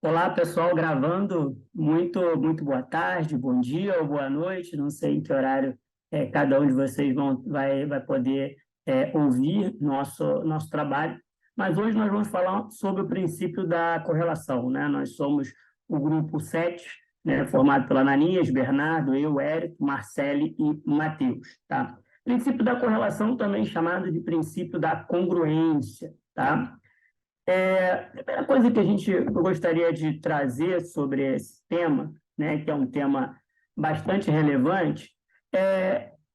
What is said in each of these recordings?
Olá, pessoal, gravando. Muito boa tarde, bom dia ou boa noite. Não sei em que horário cada um de vocês vai poder ouvir nosso trabalho. Mas hoje nós vamos falar sobre o princípio da correlação, né? Nós somos o grupo 7, né, formado pela Ananias, Bernardo, eu, Érico, Marcele e Matheus, tá? Princípio da correlação, também chamado de princípio da congruência, tá? A primeira coisa que eu gostaria de trazer sobre esse tema, né, que é um tema bastante relevante,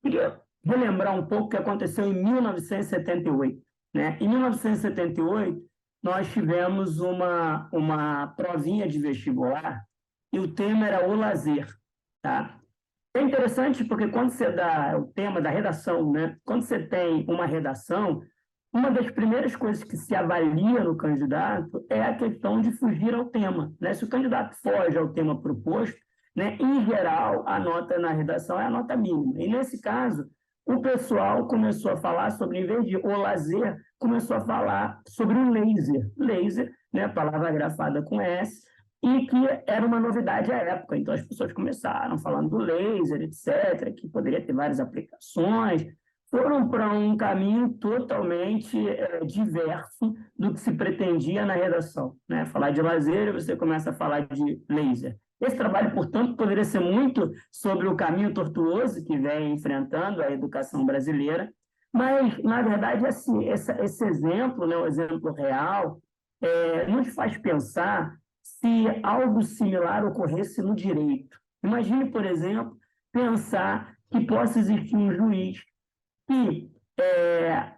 queria relembrar um pouco o que aconteceu em 1978. Né? Em 1978, nós tivemos uma provinha de vestibular e o tema era o lazer. Tá? É interessante porque quando você dá o tema da redação, né? Quando você tem uma redação, uma das primeiras coisas que se avalia no candidato é a questão de fugir ao tema. Né? Se o candidato foge ao tema proposto, né, em geral, a nota na redação é a nota mínima. E, nesse caso, o pessoal começou a falar sobre, em vez de o lazer, começou a falar sobre o laser. Laser, né, palavra grafada com S, e que era uma novidade à época. Então, as pessoas começaram falando do laser, etc., que poderia ter várias aplicações, foram para um caminho totalmente diverso do que se pretendia na redação. Né? Falar de lazer, você começa a falar de laser. Esse trabalho, portanto, poderia ser muito sobre o caminho tortuoso que vem enfrentando a educação brasileira, mas, na verdade, assim, esse exemplo, né, o exemplo real, nos faz pensar se algo similar ocorresse no direito. Imagine, por exemplo, pensar que possa existir um juiz que,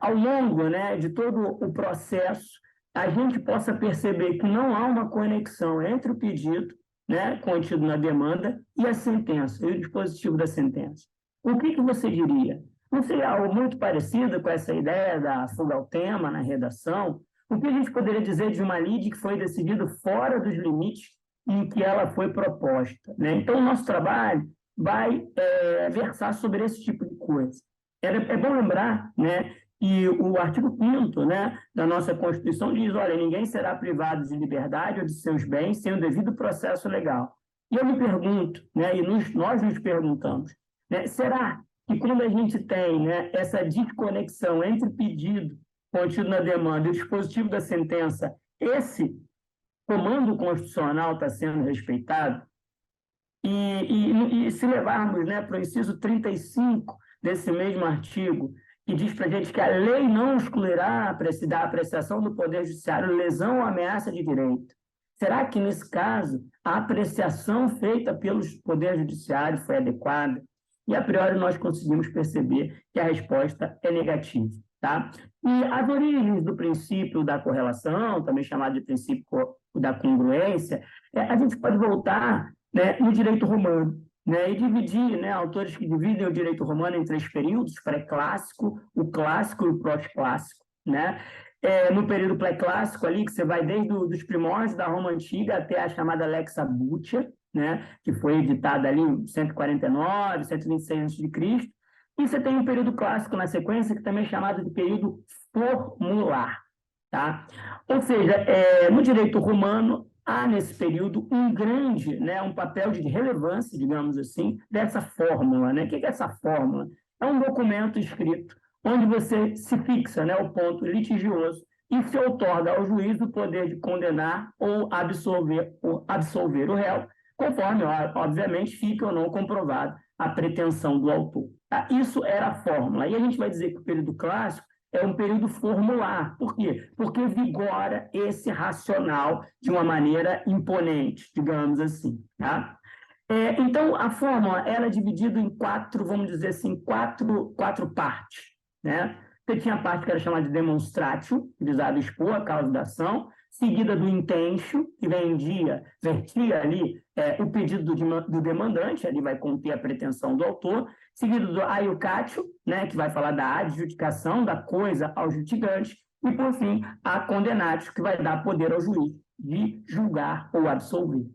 ao longo, né, de todo o processo, a gente possa perceber que não há uma conexão entre o pedido, né, contido na demanda e a sentença, e o dispositivo da sentença. O que você diria? Não seria algo muito parecido com essa ideia da fuga ao tema na redação? O que a gente poderia dizer de uma lide que foi decidida fora dos limites em que ela foi proposta? Né? Então, o nosso trabalho vai versar sobre esse tipo de coisa. É bom lembrar, né, que o artigo 5º, né, da nossa Constituição diz, olha, ninguém será privado de liberdade ou de seus bens sem o devido processo legal. E eu me pergunto, né, e nós nos perguntamos, né, será que quando a gente tem, né, essa desconexão entre pedido contido na demanda e o dispositivo da sentença, esse comando constitucional está sendo respeitado? E se levarmos, né, para o inciso 35 desse mesmo artigo, que diz para a gente que a lei não excluirá da apreciação do Poder Judiciário lesão ou ameaça de direito. Será que, nesse caso, a apreciação feita pelo Poder Judiciário foi adequada? E, a priori, nós conseguimos perceber que a resposta é negativa. Tá? E as origens do princípio da correlação, também chamado de princípio da congruência, a gente pode voltar, né, no direito romano, né, e dividir, né, autores que dividem o direito romano em 3 períodos: pré-clássico, o clássico e o pós-clássico. Né? No período pré-clássico, ali, que você vai desde os primórdios da Roma Antiga até a chamada Lex Abutia, né, que foi editada ali em 149, 126 a.C., e você tem um período clássico na sequência, que também é chamado de período formular. Tá? Ou seja, no direito romano, há nesse período um papel de relevância, digamos assim, dessa fórmula. Né? O que é essa fórmula? É um documento escrito onde você se fixa, né, o ponto litigioso e se outorga ao juiz o poder de condenar ou absolver o réu, conforme, obviamente, fica ou não comprovado a pretensão do autor. Tá? Isso era a fórmula. E a gente vai dizer que o período clássico é um período formular. Por quê? Porque vigora esse racional de uma maneira imponente, digamos assim. Tá? Então, a fórmula ela é dividida em 4, vamos dizer assim, quatro partes. Né? Você tinha a parte que era chamada de demonstratio, que visava expor a causa da ação, seguida do intentio, que vertia ali o pedido do demandante, ali vai conter a pretensão do autor, seguido do aiucatio, né, que vai falar da adjudicação da coisa ao litigante, e, por fim, a condenatio, que vai dar poder ao juiz de julgar ou absolver.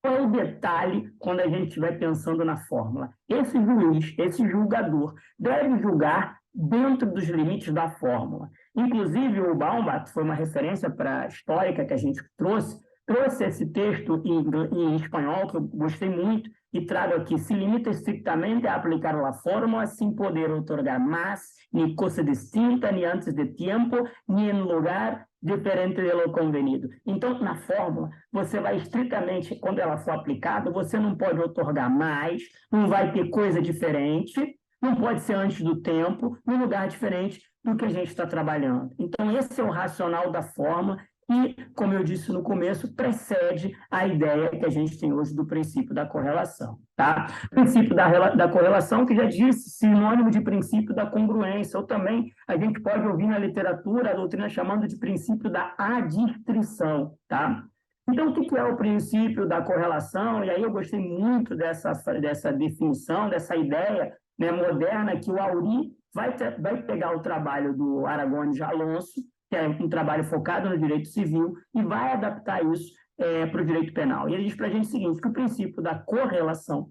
Qual é o detalhe quando a gente estiver pensando na fórmula? Esse juiz, esse julgador, deve julgar dentro dos limites da fórmula. Inclusive, o Baumbach foi uma referência histórica que a gente trouxe trouxe esse texto em espanhol, que eu gostei muito, e trago aqui: se limita estrictamente a aplicar a fórmula sin poder otorgar más, ni cosa distinta, ni antes de tiempo, ni en lugar diferente de lo convenido. Então, na fórmula, você vai estritamente, quando ela for aplicada, você não pode otorgar mais, não vai ter coisa diferente, não pode ser antes do tempo, num lugar diferente do que a gente está trabalhando. Então, esse é o racional da fórmula e, como eu disse no começo, precede a ideia que a gente tem hoje do princípio da correlação. Tá? O princípio da correlação, que já disse, sinônimo de princípio da congruência, ou também a gente pode ouvir na literatura a doutrina chamando de princípio da adstrição. Tá? Então, o que é o princípio da correlação? E aí eu gostei muito dessa definição, dessa ideia, né, moderna, que o Auri vai pegar o trabalho do Aragões de Alonso, que é um trabalho focado no direito civil, e vai adaptar isso para o direito penal. E ele diz para a gente o seguinte, que o princípio da correlação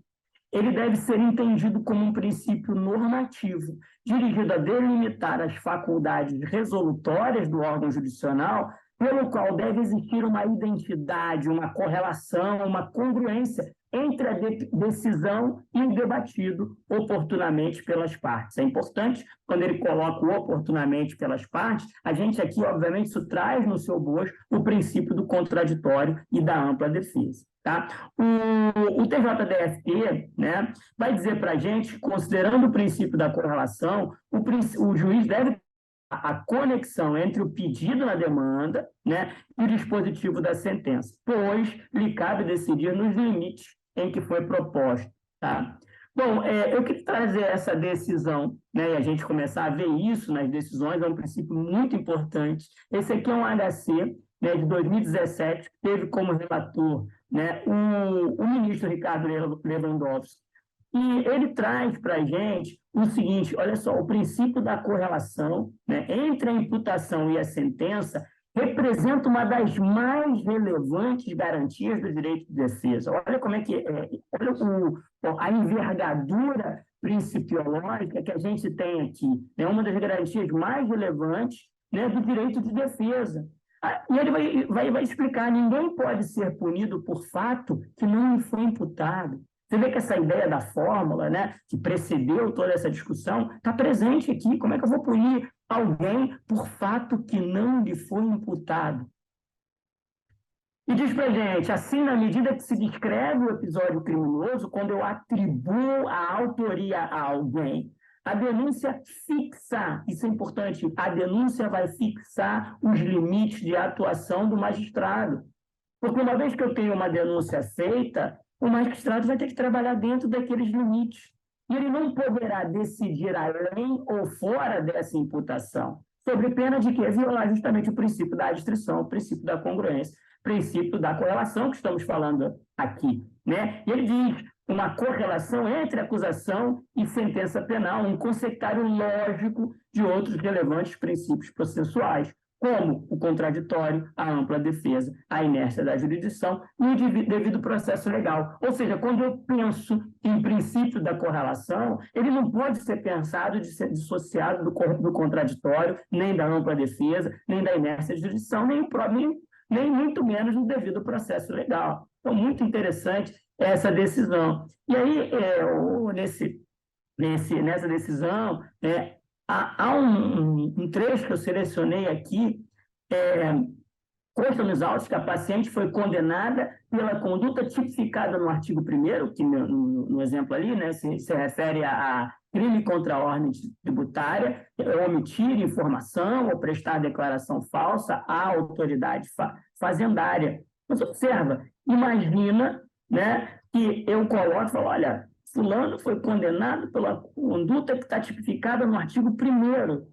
ele deve ser entendido como um princípio normativo, dirigido a delimitar as faculdades resolutórias do órgão jurisdicional, pelo qual deve existir uma identidade, uma correlação, uma congruência entre a decisão e o debatido oportunamente pelas partes. É importante, quando ele coloca o oportunamente pelas partes, a gente aqui, obviamente, isso traz no seu bojo o princípio do contraditório e da ampla defesa. Tá? O TJDFT, né, vai dizer para a gente, considerando o princípio da correlação, o juiz deve a conexão entre o pedido na demanda, né, e o dispositivo da sentença, pois lhe cabe decidir nos limites em que foi proposto. Tá? Bom, eu queria trazer essa decisão, né, e a gente começar a ver isso nas decisões, é um princípio muito importante. Esse aqui é um HC, né, de 2017, que teve como relator, né, o ministro Ricardo Lewandowski. E ele traz para a gente o seguinte, olha só, o princípio da correlação, né, entre a imputação e a sentença representa uma das mais relevantes garantias do direito de defesa. Olha como é que olha a envergadura principiológica que a gente tem aqui. É uma das garantias mais relevantes, né, do direito de defesa. E ele vai explicar, ninguém pode ser punido por fato que não lhe foi imputado. Você vê que essa ideia da fórmula, né, que precedeu toda essa discussão, está presente aqui. Como é que eu vou punir alguém por fato que não lhe foi imputado? E diz para a gente, assim, na medida que se descreve o episódio criminoso, quando eu atribuo a autoria a alguém, a denúncia fixa, isso é importante, a denúncia vai fixar os limites de atuação do magistrado. Porque uma vez que eu tenho uma denúncia feita, o magistrado vai ter que trabalhar dentro daqueles limites. E ele não poderá decidir além ou fora dessa imputação, sob pena de que violar justamente o princípio da adstrição, o princípio da congruência, o princípio da correlação que estamos falando aqui. Né? E ele diz uma correlação entre acusação e sentença penal, um consectário lógico de outros relevantes princípios processuais, como o contraditório, a ampla defesa, a inércia da jurisdição e o devido processo legal. Ou seja, quando eu penso em princípio da correlação, ele não pode ser pensado de ser dissociado do contraditório, nem da ampla defesa, nem da inércia da jurisdição, nem muito menos do devido processo legal. Então, muito interessante essa decisão. E aí, nessa decisão, há um trecho que eu selecionei aqui, consta nos autos que a paciente foi condenada pela conduta tipificada no artigo 1º, que no exemplo ali, né, se refere a crime contra a ordem tributária, omitir informação ou prestar declaração falsa à autoridade fazendária. Mas observa, imagina, né, que eu coloco e falo, olha, fulano foi condenado pela conduta que está tipificada no artigo 1º.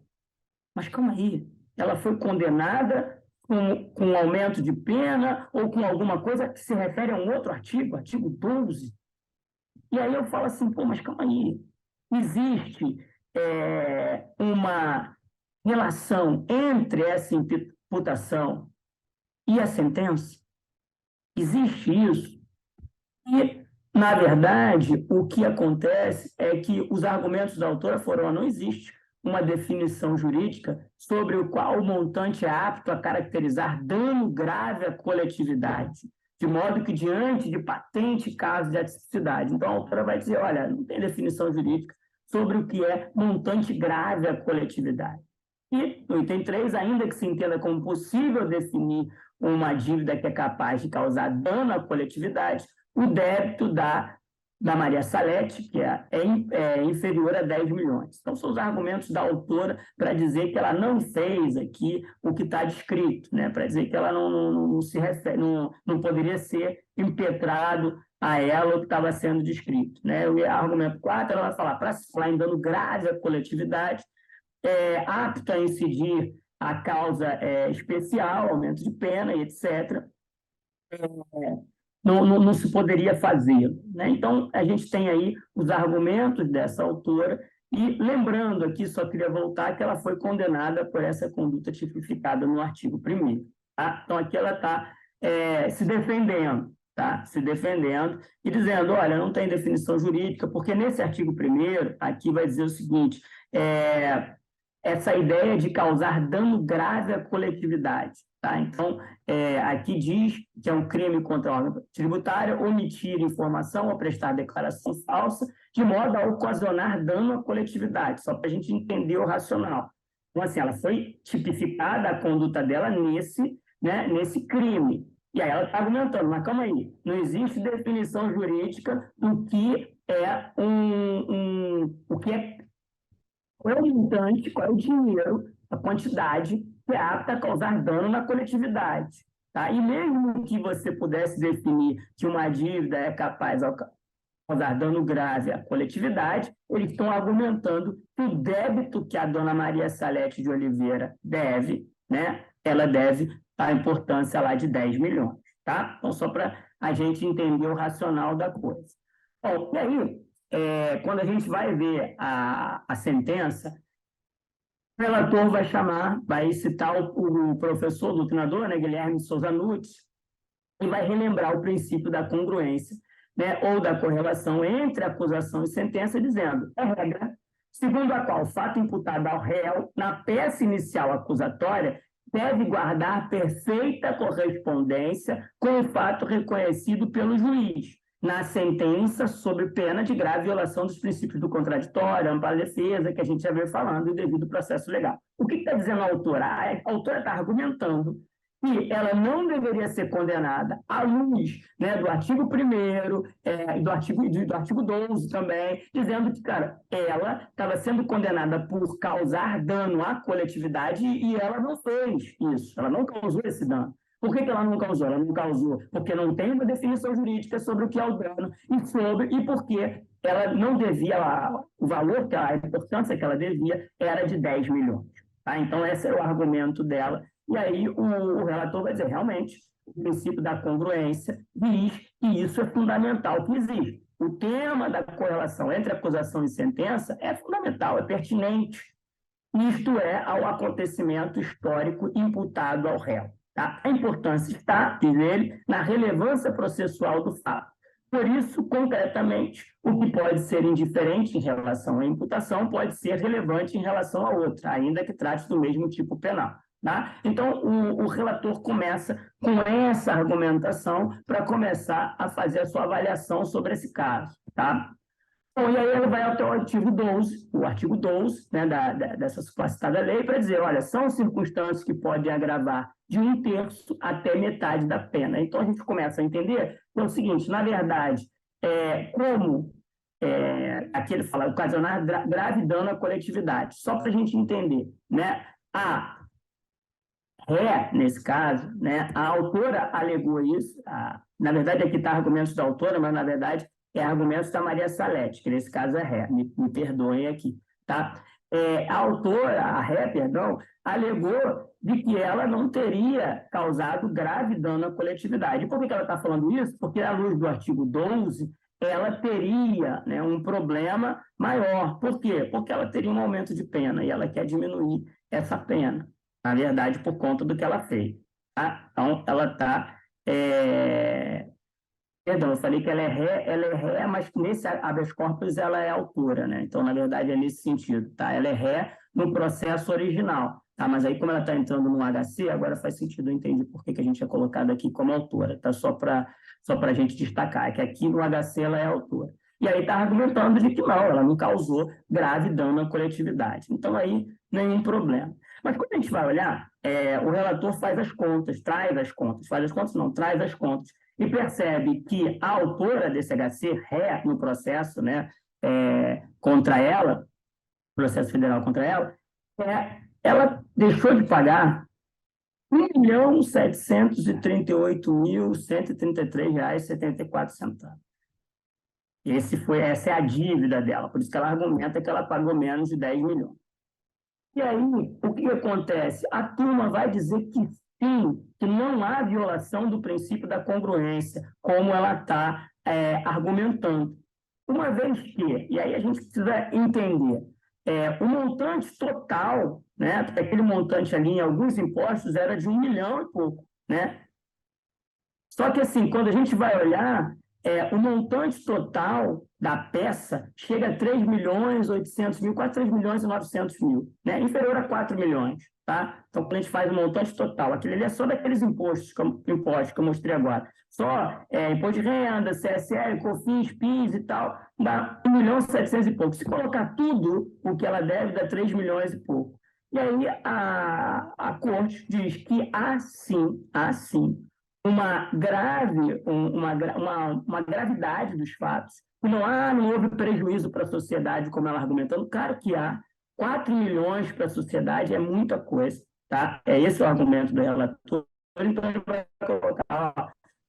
Mas calma aí, ela foi condenada com aumento de pena ou com alguma coisa que se refere a um outro artigo, artigo 12. E aí eu falo assim, pô, mas calma aí, existe uma relação entre essa imputação e a sentença? Existe isso? E, na verdade, o que acontece é que os argumentos da autora foram, não existe uma definição jurídica sobre o qual o montante é apto a caracterizar dano grave à coletividade, de modo que, diante de patente caso de atipicidade. Então, a autora vai dizer, olha, não tem definição jurídica sobre o que é montante grave à coletividade. E, no item 3, ainda que se entenda como possível definir uma dívida que é capaz de causar dano à coletividade, o débito da Maria Salete, que é inferior a 10 milhões. Então, são os argumentos da autora para dizer que ela não fez aqui o que está descrito, né? Para dizer que ela não se refere, não poderia ser impetrado a ela o que estava sendo descrito, né? O argumento 4, ela vai falar, para se falar em dano grave à coletividade, apto a incidir a causa especial, aumento de pena e etc., não se poderia fazer, né? Então, a gente tem aí os argumentos dessa autora, e lembrando aqui, só queria voltar, que ela foi condenada por essa conduta tipificada no artigo 1º. Tá? Então, aqui ela está se defendendo, tá? Se defendendo e dizendo, olha, não tem definição jurídica, porque nesse artigo 1º, aqui vai dizer o seguinte, essa ideia de causar dano grave à coletividade. Tá? Então, aqui diz que é um crime contra a ordem tributária omitir informação ou prestar declaração falsa de modo a ocasionar dano à coletividade, só para a gente entender o racional. Então, assim, ela foi tipificada a conduta dela nesse crime. E aí ela está argumentando, mas calma aí, não existe definição jurídica do que é o que é qual é o montante, qual é o dinheiro, a quantidade que é apta a causar dano na coletividade. Tá? E mesmo que você pudesse definir que uma dívida é capaz de causar dano grave à coletividade, eles estão argumentando que o débito que a dona Maria Salete de Oliveira deve, né, ela deve a importância lá de 10 milhões. Tá? Então, só para a gente entender o racional da coisa. Bom, e aí, quando a gente vai ver a sentença, o relator vai citar o professor, o doutrinador, né, Guilherme Souza Nunes, e vai relembrar o princípio da congruência, né, ou da correlação entre acusação e sentença, dizendo a regra segundo a qual o fato imputado ao réu na peça inicial acusatória deve guardar perfeita correspondência com o fato reconhecido pelo juiz na sentença sob pena de grave violação dos princípios do contraditório, amparo à defesa, que a gente já veio falando, e devido processo legal. O que está dizendo a autora? A autora está argumentando que ela não deveria ser condenada à luz, né, do artigo 1º, do artigo 12 também, dizendo que, cara, ela estava sendo condenada por causar dano à coletividade e ela não fez isso, ela não causou esse dano. Por que ela não causou? Ela não causou porque não tem uma definição jurídica sobre o que é o dano e porque ela não devia, o valor, a importância que ela devia era de 10 milhões. Tá? Então, esse é o argumento dela. E aí o relator vai dizer, realmente, o princípio da congruência diz que isso é fundamental que existe. O tema da correlação entre acusação e sentença é fundamental, é pertinente. Isto é, ao acontecimento histórico imputado ao réu. Tá? A importância está, diz ele, na relevância processual do fato. Por isso, concretamente, o que pode ser indiferente em relação à imputação pode ser relevante em relação à outra, ainda que trate do mesmo tipo penal. Tá? Então, o relator começa com essa argumentação para começar a fazer a sua avaliação sobre esse caso. Tá? Bom, e aí ele vai até o artigo 12 né, dessa supracitada lei, para dizer, olha, são circunstâncias que podem agravar de 1/3 até metade da pena. Então, a gente começa a entender que é o seguinte, na verdade, aqui ele fala, ocasionar grave dano à coletividade, só para a gente entender, né? Nesse caso, né, a autora alegou isso, na verdade aqui está argumentos da autora, mas na verdade é argumentos da Maria Salete, que nesse caso é ré, me perdoem aqui, tá? A autora, alegou de que ela não teria causado grave dano à coletividade. E por que ela está falando isso? Porque, à luz do artigo 12, ela teria, né, um problema maior. Por quê? Porque ela teria um aumento de pena e ela quer diminuir essa pena, na verdade, por conta do que ela fez. Tá? Então, ela está Perdão, eu falei que ela é ré, mas que nesse habeas corpus ela é autora, né? Então, na verdade, é nesse sentido, tá? Ela é ré no processo original, tá? Mas aí, como ela está entrando no HC, agora faz sentido, eu entendi por que que a gente é colocado aqui como autora, tá? Só para a gente destacar, que aqui no HC ela é autora. E aí está argumentando de que não, ela não causou grave dano à coletividade. Então, aí, nenhum problema. Mas quando a gente vai olhar, o relator faz as contas, traz as contas, faz as contas não, traz as contas e percebe que a autora desse HC, ré no processo, né, contra ela, processo federal contra ela, ela deixou de pagar R$ 1.738.133,74. Essa é a dívida dela, por isso que ela argumenta que ela pagou menos de 10 milhões. E aí, o que acontece? A turma vai dizer que sim, que não há violação do princípio da congruência, como ela está argumentando. Uma vez que, e aí a gente precisa entender, o montante total, né, aquele montante ali em alguns impostos era de 1 milhão e pouco, né? Só que, assim, quando a gente vai olhar, o montante total da peça chega a 3.800.000, quase 3.900.000, né? Inferior a 4 milhões, tá? Então, quando a gente faz o montante total, aquele ali é só daqueles impostos que eu mostrei agora. Só imposto de renda, CSL, COFINS, PIS e tal, dá 1.700.000 e pouco. Se colocar tudo o que ela deve, dá 3 milhões e pouco. E aí a corte diz que há sim, uma gravidade dos fatos. Não houve prejuízo para a sociedade, como ela argumentando. Claro que há. 4 milhões para a sociedade é muita coisa. Tá? Esse o argumento do relator. Então, ele vai colocar, ó,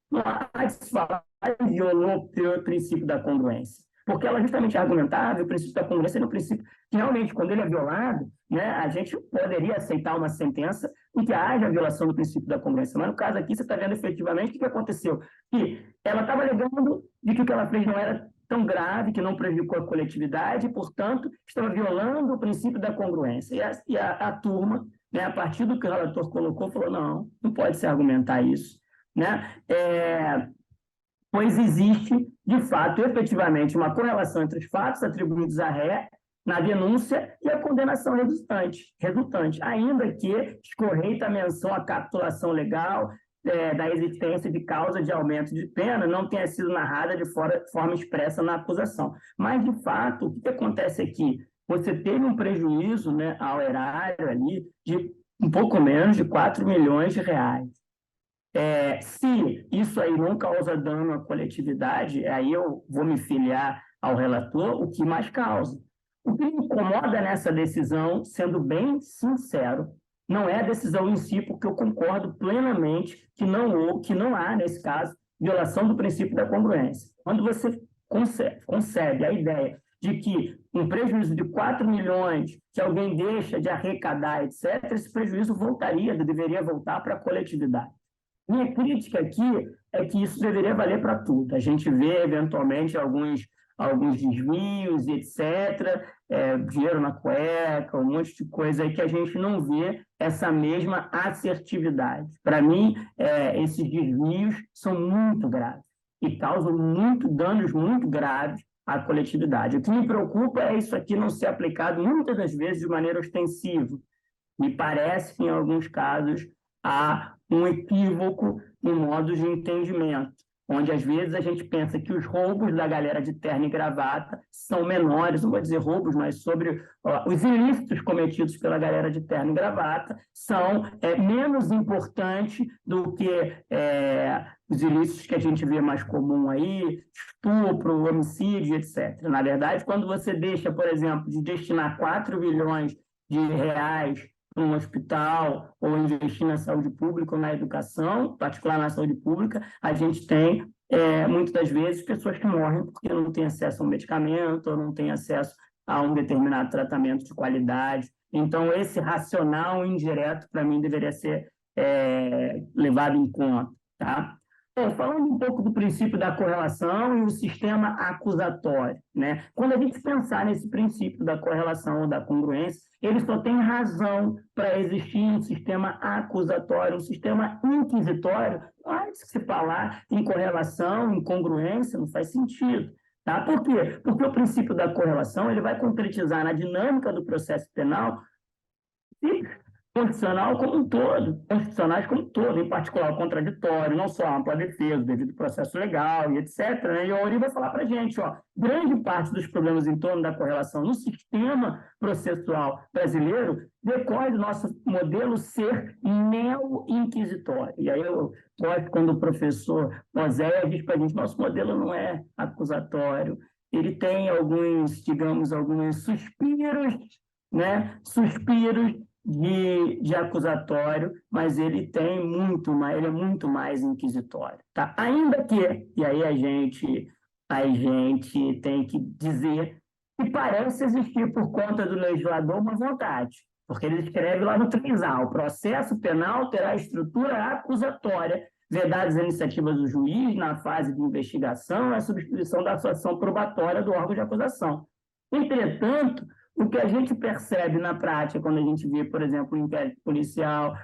não há de se falar que violou o princípio da congruência. Porque ela justamente argumentava o princípio da congruência no princípio que realmente, quando ele é violado, né, a gente poderia aceitar uma sentença em que haja a violação do princípio da congruência. Mas no caso aqui, você está vendo efetivamente o que aconteceu. Que ela estava alegando de que o que ela fez não era tão grave, que não prejudicou a coletividade, e, portanto, estava violando o princípio da congruência. A turma, né, a partir do que o relator colocou, falou, não pode se argumentar isso. Né? Pois existe, de fato, efetivamente, uma correlação entre os fatos atribuídos à ré na denúncia e a condenação resultante, ainda que escorreita a menção à capitulação legal da existência de causa de aumento de pena não tenha sido narrada de forma expressa na acusação. Mas, de fato, o que acontece aqui? Você teve um prejuízo, né, ao erário ali de um pouco menos de 4 milhões de reais. Se isso aí não causa dano à coletividade, aí eu vou me filiar ao relator, o que mais causa. O que me incomoda nessa decisão, sendo bem sincero, não é a decisão em si, porque eu concordo plenamente que não há, nesse caso, violação do princípio da congruência. Quando você concebe a ideia de que um prejuízo de 4 milhões que alguém deixa de arrecadar, etc., esse prejuízo deveria voltar para a coletividade. Minha crítica aqui é que isso deveria valer para tudo. A gente vê, eventualmente, alguns desvios, etc., dinheiro na cueca, um monte de coisa aí que a gente não vê essa mesma assertividade. Para mim, esses desvios são muito graves e causam danos muito graves à coletividade. O que me preocupa é isso aqui não ser aplicado muitas das vezes de maneira ostensiva. Me parece que, em alguns casos, há um equívoco no modo de entendimento, onde às vezes a gente pensa que os roubos da galera de terno e gravata são menores, não vou dizer roubos, mas sobre os ilícitos cometidos pela galera de terno e gravata são menos importantes do que os ilícitos que a gente vê mais comum aí, estupro, homicídio, etc. Na verdade, quando você deixa, por exemplo, de destinar 4 bilhões de reais um hospital ou investir na saúde pública ou na educação, particular na saúde pública, a gente tem, muitas das vezes, pessoas que morrem porque não têm acesso a um medicamento ou não têm acesso a um determinado tratamento de qualidade. Então, esse racional indireto, para mim, deveria ser levado em conta. Tá? Falando um pouco do princípio da correlação e o sistema acusatório, né? Quando a gente pensar nesse princípio da correlação ou da congruência, ele só tem razão para existir um sistema acusatório, um sistema inquisitório. Não há de se falar em correlação, em congruência, não faz sentido. Tá? Por quê? Porque o princípio da correlação ele vai concretizar na dinâmica do processo penal constitucional como um todo, constitucionais como um todo, em particular o contraditório, não só a ampla defesa, devido ao processo legal e etc. Né? E o Auri vai falar para a gente, ó, grande parte dos problemas em torno da correlação no sistema processual brasileiro decorre do nosso modelo ser neo-inquisitório. E aí eu gosto quando o professor Oséias diz para a gente, nosso modelo não é acusatório, ele tem alguns, digamos, alguns suspiros, né? Suspiros de acusatório, mas ele tem muito mais, ele é muito mais inquisitório, tá? Ainda que, e aí a gente tem que dizer que parece existir por conta do legislador uma vontade, porque ele escreve lá no 3A, o processo penal terá estrutura acusatória, vedadas as iniciativas do juiz na fase de investigação e a substituição da atuação probatória do órgão de acusação. Entretanto, o que a gente percebe na prática, quando a gente vê, por exemplo, o inquérito policial,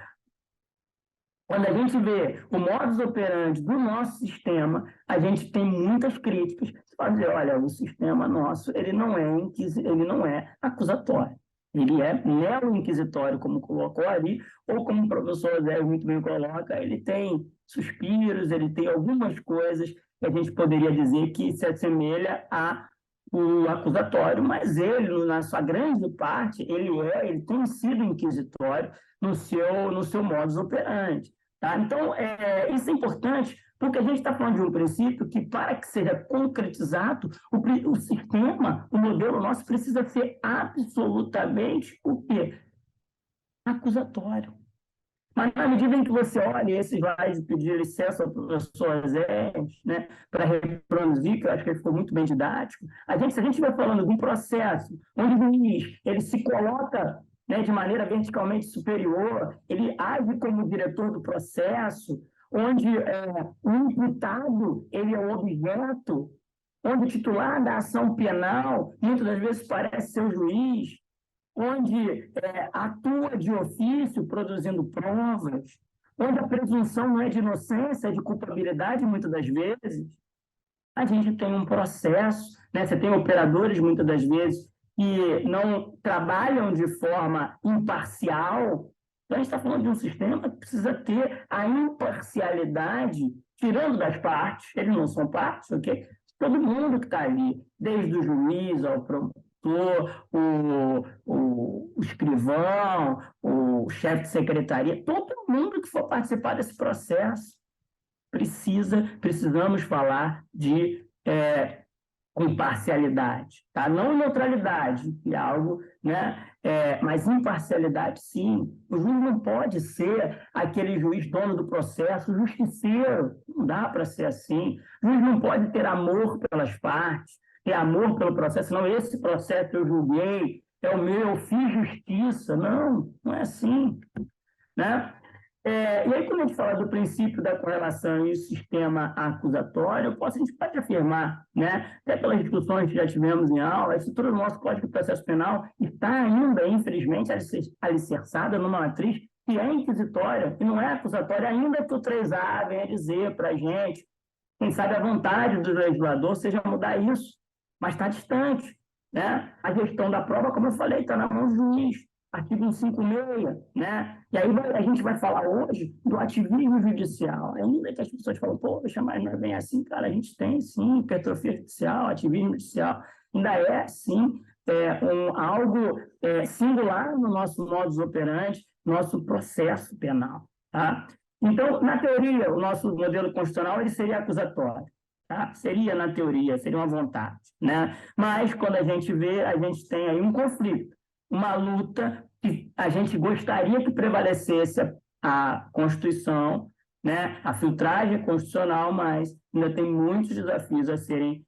quando a gente vê o modus operandi do nosso sistema, a gente tem muitas críticas. Você pode dizer, olha, o sistema nosso, ele não é acusatório. Ele é neo-inquisitório, como colocou ali, ou como o professor Zé muito bem coloca, ele tem suspiros, ele tem algumas coisas que a gente poderia dizer que se assemelha a o acusatório, mas ele, na sua grande parte, ele tem sido inquisitório no seu modus operandi. Tá? Então, isso é importante, porque a gente está falando de um princípio que, para que seja concretizado, o sistema, o modelo nosso precisa ser absolutamente o quê? Acusatório. Mas na medida em que você olha esse slide de pedir licença ao professor Zé, né, para reproduzir, que eu acho que ele ficou muito bem didático, se a gente estiver falando de um processo onde o juiz ele se coloca, né, de maneira verticalmente superior, ele age como diretor do processo, onde o imputado ele é o objeto, onde o titular da ação penal muitas das vezes parece ser o juiz, onde atua de ofício produzindo provas, onde a presunção não é de inocência, é de culpabilidade muitas das vezes, a gente tem um processo, né? Você tem operadores muitas das vezes que não trabalham de forma imparcial. Então, a gente está falando de um sistema que precisa ter a imparcialidade, tirando das partes, eles não são partes, ok? Todo mundo que está ali, desde o juiz ao promotor, o escrivão, o chefe de secretaria, todo mundo que for participar desse processo precisamos falar de imparcialidade, tá? Não neutralidade, que é algo, né? Mas imparcialidade, sim. O juiz não pode ser aquele juiz dono do processo, justiceiro. Não dá para ser assim. O juiz não pode ter amor pelas partes, ter amor pelo processo. Não, esse processo eu julguei, é o meu, eu fiz justiça. Não, não é assim, né? E aí, quando a gente fala do princípio da correlação e o sistema acusatório, a gente pode afirmar, né, até pelas discussões que já tivemos em aula, a estrutura do nosso Código de Processo Penal está ainda, infelizmente, alicerçada numa matriz que é inquisitória e não é acusatória, ainda que o 3A venha dizer para a gente, quem sabe a vontade do legislador seja mudar isso, mas está distante, né? A gestão da prova, como eu falei, está na mão do juiz. Artigo 156, né? E aí a gente vai falar hoje do ativismo judicial. Ainda que as pessoas falam, poxa, mas não é bem assim, cara, a gente tem sim hipertrofia judicial, ativismo judicial, ainda é sim algo singular no nosso modus operandi, nosso processo penal, tá? Então, na teoria, o nosso modelo constitucional ele seria acusatório, tá? Seria na teoria, seria uma vontade, né? Mas quando a gente vê, a gente tem aí um conflito, uma luta que a gente gostaria que prevalecesse a Constituição, né, a filtragem constitucional, mas ainda tem muitos desafios a serem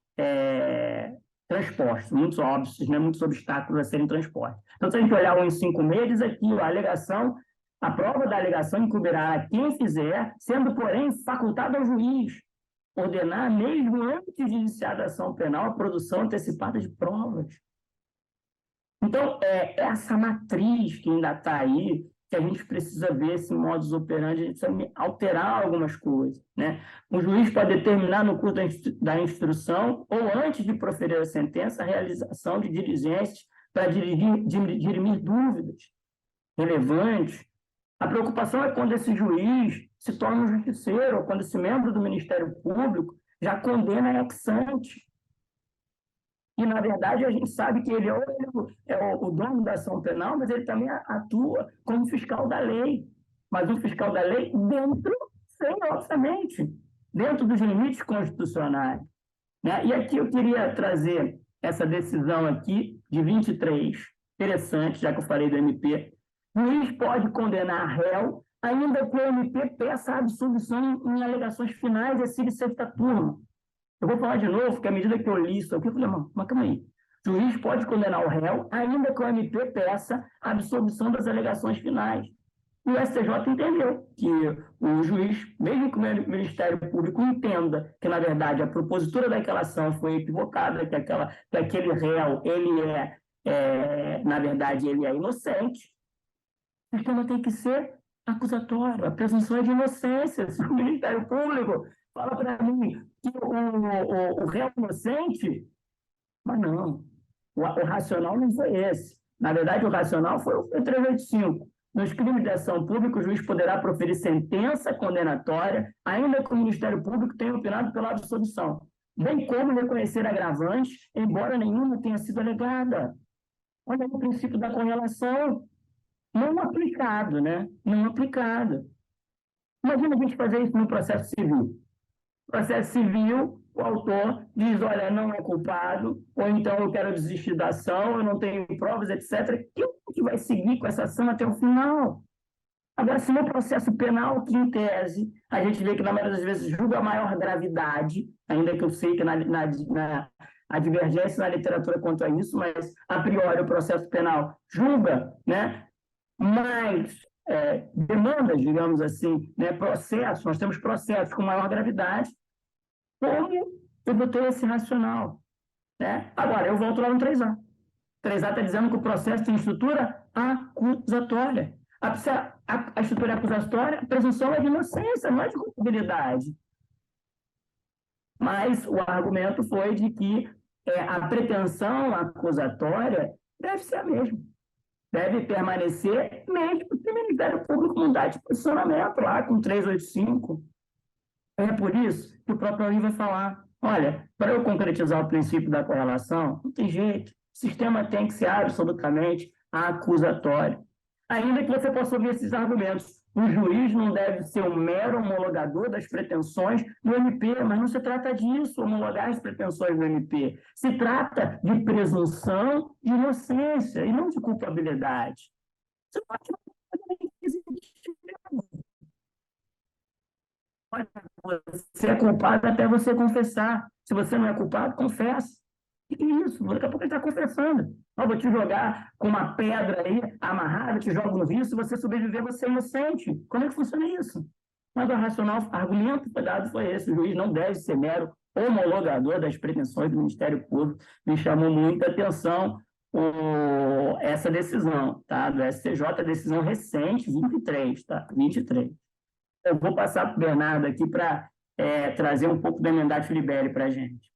transpostos, muitos óbices, né, muitos obstáculos a serem transpostos. Então, se a gente olhar o 156, diz aqui, a alegação A prova da alegação incumbirá a quem fizer, sendo, porém, facultado ao juiz ordenar, mesmo antes de iniciar a ação penal, a produção antecipada de provas. Então, é essa matriz que ainda está aí, que a gente precisa ver esse modus operandi, a gente precisa alterar algumas coisas, né? O juiz pode determinar no curso da instrução ou antes de proferir a sentença a realização de diligências para dirimir dúvidas relevantes. A preocupação é quando esse juiz se torna um justiceiro, ou quando esse membro do Ministério Público já condena ex ante. E, na verdade, a gente sabe que ele é o dono da ação penal, mas ele também atua como fiscal da lei. Mas um fiscal da lei dentro, sim, obviamente, dentro dos limites constitucionais. Né? E aqui eu queria trazer essa decisão aqui, de 23, interessante, já que eu falei do MP. O juiz pode condenar réu, ainda que o MP peça a absolvição em alegações finais e sexta turma. Eu vou falar de novo, porque à medida que eu li isso aqui, eu falei, mas calma aí. O juiz pode condenar o réu, ainda que o MP peça a absolvição das alegações finais. E o STJ entendeu que o juiz, mesmo que o Ministério Público entenda que, na verdade, a propositura daquela ação foi equivocada, que aquele réu, na verdade, ele é inocente, o sistema tem que ser acusatório, a presunção é de inocência. Se o Ministério Público fala para mim que o réu é inocente, mas não, o racional não foi esse. Na verdade, o racional foi o 385. Nos crimes de ação pública, o juiz poderá proferir sentença condenatória, ainda que o Ministério Público tenha opinado pela absolvição, bem como reconhecer agravantes, embora nenhuma tenha sido alegada. Olha o princípio da correlação, não aplicado, né? Não aplicado. Imagina a gente fazer isso no processo civil. Processo civil, o autor diz, olha, não é culpado, ou então eu quero desistir da ação, eu não tenho provas, etc. Quem que vai seguir com essa ação até o final? Agora, se no processo penal, que em tese, a gente vê que na maioria das vezes julga a maior gravidade, ainda que eu sei que a divergência na literatura quanto a isso, mas a priori o processo penal julga, né, mais demandas, digamos assim, né, processos, nós temos processos com maior gravidade, como eu vou ter esse racional? Né? Agora, eu volto lá no 3A. 3A está dizendo que o processo tem estrutura acusatória. A estrutura acusatória, a presunção é de inocência, não é de culpabilidade. Mas o argumento foi de que a pretensão acusatória deve ser a mesma. Deve permanecer mesmo se o Ministério Público mudar de posicionamento lá com 385. É por isso que o próprio Ari vai falar, olha, para eu concretizar o princípio da correlação, não tem jeito, o sistema tem que ser absolutamente acusatório. Ainda que você possa ouvir esses argumentos, o juiz não deve ser um mero homologador das pretensões do MP, mas não se trata disso, homologar as pretensões do MP. Se trata de presunção de inocência e não de culpabilidade. Você pode você é culpado até você confessar. Se você não é culpado, confessa. O que é isso? Daqui a pouco ele está confessando. Eu vou te jogar com uma pedra aí, amarrada, te jogo no rio, se você sobreviver, você é inocente. Como é que funciona isso? Mas o racional, argumento que foi dado foi esse. O juiz não deve ser mero homologador das pretensões do Ministério Público. Me chamou muita atenção essa decisão, tá? Do STJ, decisão recente, 23, tá? 23. Eu vou passar para o Bernardo aqui para trazer um pouco da emendade Filiberi para a gente.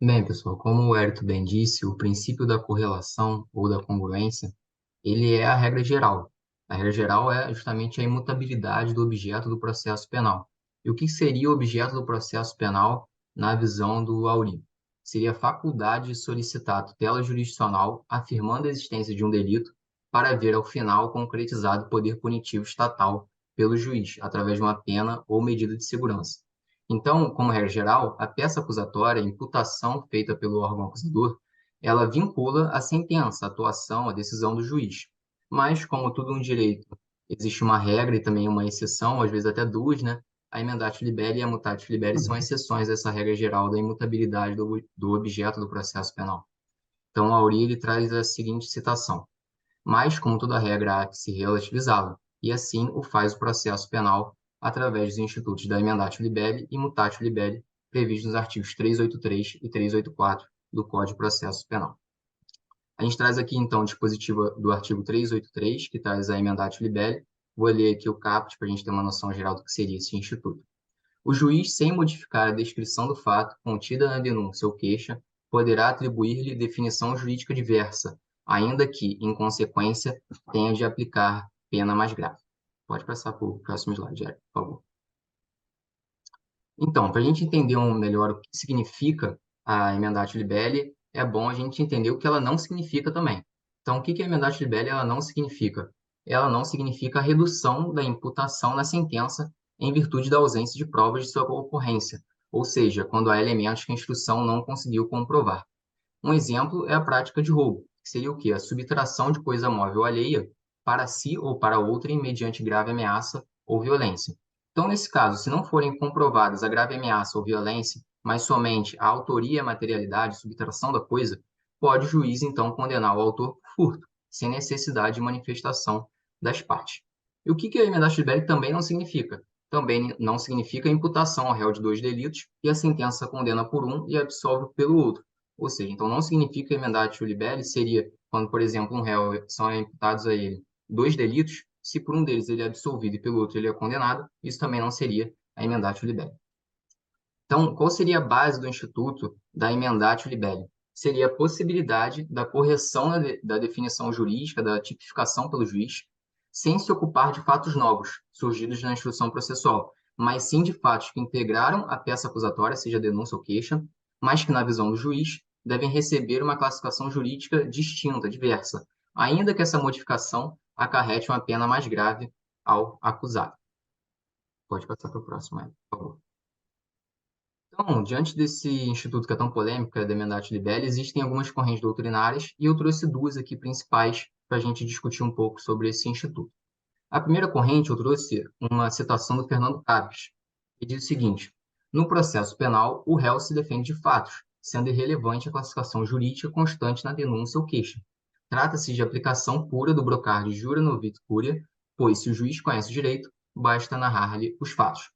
Bem, pessoal, como o Hérito bem disse, o princípio da correlação ou da congruência, ele é a regra geral. A regra geral é justamente a imutabilidade do objeto do processo penal. E o que seria o objeto do processo penal na visão do Auri? Seria a faculdade de solicitar a tutela jurisdicional afirmando a existência de um delito para ver ao final concretizado o poder punitivo estatal pelo juiz, através de uma pena ou medida de segurança. Então, como regra geral, a peça acusatória, a imputação feita pelo órgão acusador, ela vincula a sentença, a atuação, a decisão do juiz. Mas, como tudo no direito, existe uma regra e também uma exceção, às vezes até duas, né? A emendatio liberi e a mutatio liberi são exceções dessa regra geral da imutabilidade do objeto do processo penal. Então, a Auri ele traz a seguinte citação. mas, como toda regra, há que se relativizá-la, e assim o faz o processo penal através dos institutos da emendatio libelli e mutatio libelli, previstos nos artigos 383 e 384 do Código de Processo Penal. A gente traz aqui, então, o dispositivo do artigo 383, que traz a emendatio libelli. Vou ler aqui o caput para a gente ter uma noção geral do que seria esse instituto. O juiz, sem modificar a descrição do fato contida na denúncia ou queixa, poderá atribuir-lhe definição jurídica diversa, ainda que, em consequência, tenha de aplicar pena mais grave. Pode passar para o próximo slide, Eric, por favor. Então, para a gente entender melhor o que significa a emendatio libelli, é bom a gente entender o que ela não significa também. Então, o que a emendatio libelli ela não significa? Ela não significa a redução da imputação na sentença em virtude da ausência de provas de sua ocorrência, ou seja, quando há elementos que a instrução não conseguiu comprovar. Um exemplo é a prática de roubo, que seria o quê? A subtração de coisa móvel alheia para si ou para outrem mediante grave ameaça ou violência. Então, nesse caso, se não forem comprovadas a grave ameaça ou violência, mas somente a autoria e a materialidade, subtração da coisa, pode o juiz, então, condenar o autor por furto, sem necessidade de manifestação das partes. E o que a emendatio libelli também não significa? Também não significa imputação ao réu de dois delitos e a sentença condena por um e absolve pelo outro. Ou seja, então não significa emendatio libelli seria quando, por exemplo, um réu são imputados a ele dois delitos, se por um deles ele é absolvido e pelo outro ele é condenado, isso também não seria a emendatio libelli. Então, qual seria a base do instituto da emendatio libelli? Seria a possibilidade da correção da definição jurídica, da tipificação pelo juiz, sem se ocupar de fatos novos, surgidos na instrução processual, mas sim de fatos que integraram a peça acusatória, seja denúncia ou queixa, mas que, na visão do juiz, devem receber uma classificação jurídica distinta, diversa, ainda que essa modificação acarrete uma pena mais grave ao acusado. Pode passar para o próximo, por favor. Então, diante desse instituto que é tão polêmico, é a emendatio libelli, existem algumas correntes doutrinárias e eu trouxe duas aqui principais para a gente discutir um pouco sobre esse instituto. A primeira corrente, eu trouxe uma citação do Fernando Capes, que diz o seguinte: no processo penal, o réu se defende de fatos, sendo irrelevante a classificação jurídica constante na denúncia ou queixa. Trata-se de aplicação pura do brocardio jura novit curia, pois se o juiz conhece o direito, basta narrar-lhe os fatos.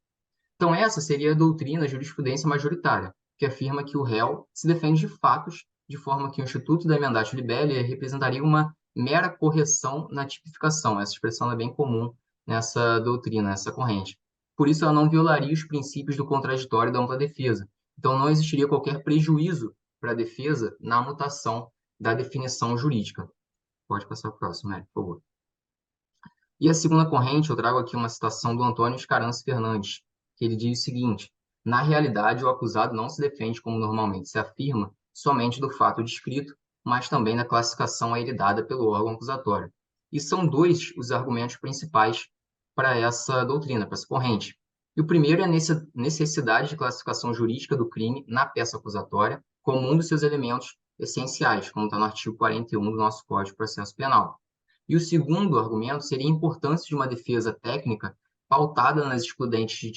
Então, essa seria a doutrina a jurisprudência majoritária, que afirma que o réu se defende de fatos, de forma que o Instituto da Emendatio Libelli representaria uma mera correção na tipificação. Essa expressão é bem comum nessa doutrina, nessa corrente. Por isso, ela não violaria os princípios do contraditório e da ampla defesa. Então, não existiria qualquer prejuízo para a defesa na mutação da definição jurídica. Pode passar para o próximo, Eric, por favor. E a segunda corrente, eu trago aqui uma citação do Antônio Scaranci Fernandes, que ele diz o seguinte: na realidade, o acusado não se defende como normalmente se afirma, somente do fato descrito, mas também da classificação a ele dada pelo órgão acusatório. E são dois os argumentos principais para essa doutrina, para essa corrente. E o primeiro é a necessidade de classificação jurídica do crime na peça acusatória como um dos seus elementos essenciais, como está no artigo 41 do nosso Código de Processo Penal. E o segundo argumento seria a importância de uma defesa técnica pautada nas excludentes de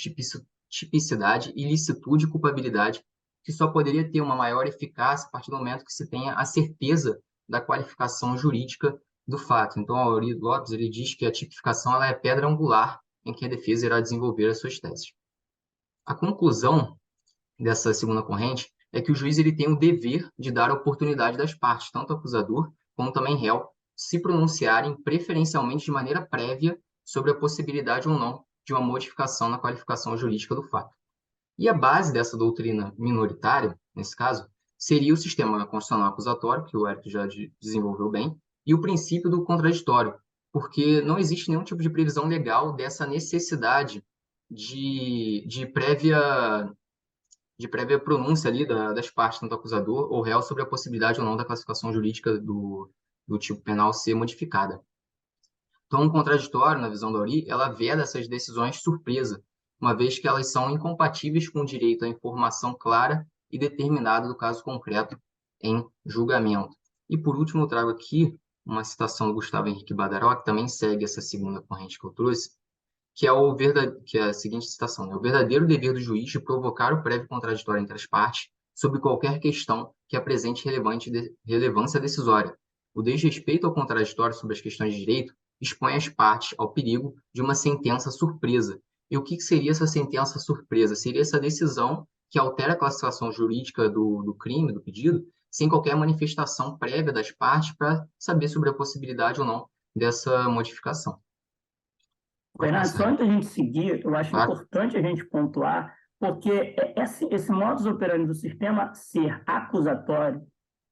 tipicidade, ilicitude e culpabilidade, que só poderia ter uma maior eficácia a partir do momento que se tenha a certeza da qualificação jurídica do fato. Então, Aurí Lopes ele diz que a tipificação ela é a pedra angular em que a defesa irá desenvolver as suas teses. A conclusão dessa segunda corrente é que o juiz ele tem o dever de dar a oportunidade das partes, tanto acusador como também réu, se pronunciarem preferencialmente de maneira prévia sobre a possibilidade ou não de uma modificação na qualificação jurídica do fato. E a base dessa doutrina minoritária, nesse caso, seria o sistema constitucional acusatório, que o Eric já desenvolveu bem, e o princípio do contraditório, porque não existe nenhum tipo de previsão legal dessa necessidade de prévia pronúncia ali das partes, tanto acusador ou réu, sobre a possibilidade ou não da classificação jurídica do tipo penal ser modificada. Então, o contraditório, na visão da Aurí, ela veda essas decisões surpresa, uma vez que elas são incompatíveis com o direito à informação clara e determinada do caso concreto em julgamento. E, por último, eu trago aqui uma citação do Gustavo Henrique Badaró, que também segue essa segunda corrente que eu trouxe, que é a seguinte citação: né? O verdadeiro dever do juiz de provocar o prévio contraditório entre as partes sobre qualquer questão que apresente relevância decisória, O desrespeito ao contraditório sobre as questões de direito expõe as partes ao perigo de uma sentença surpresa. E o que seria essa sentença surpresa? Seria essa decisão que altera a classificação jurídica do crime, do pedido, sem qualquer manifestação prévia das partes para saber sobre a possibilidade ou não dessa modificação. Pode Bernardo, passar, só antes da gente seguir, eu acho claro. importante a gente pontuar, porque esse modus operandi do sistema ser acusatório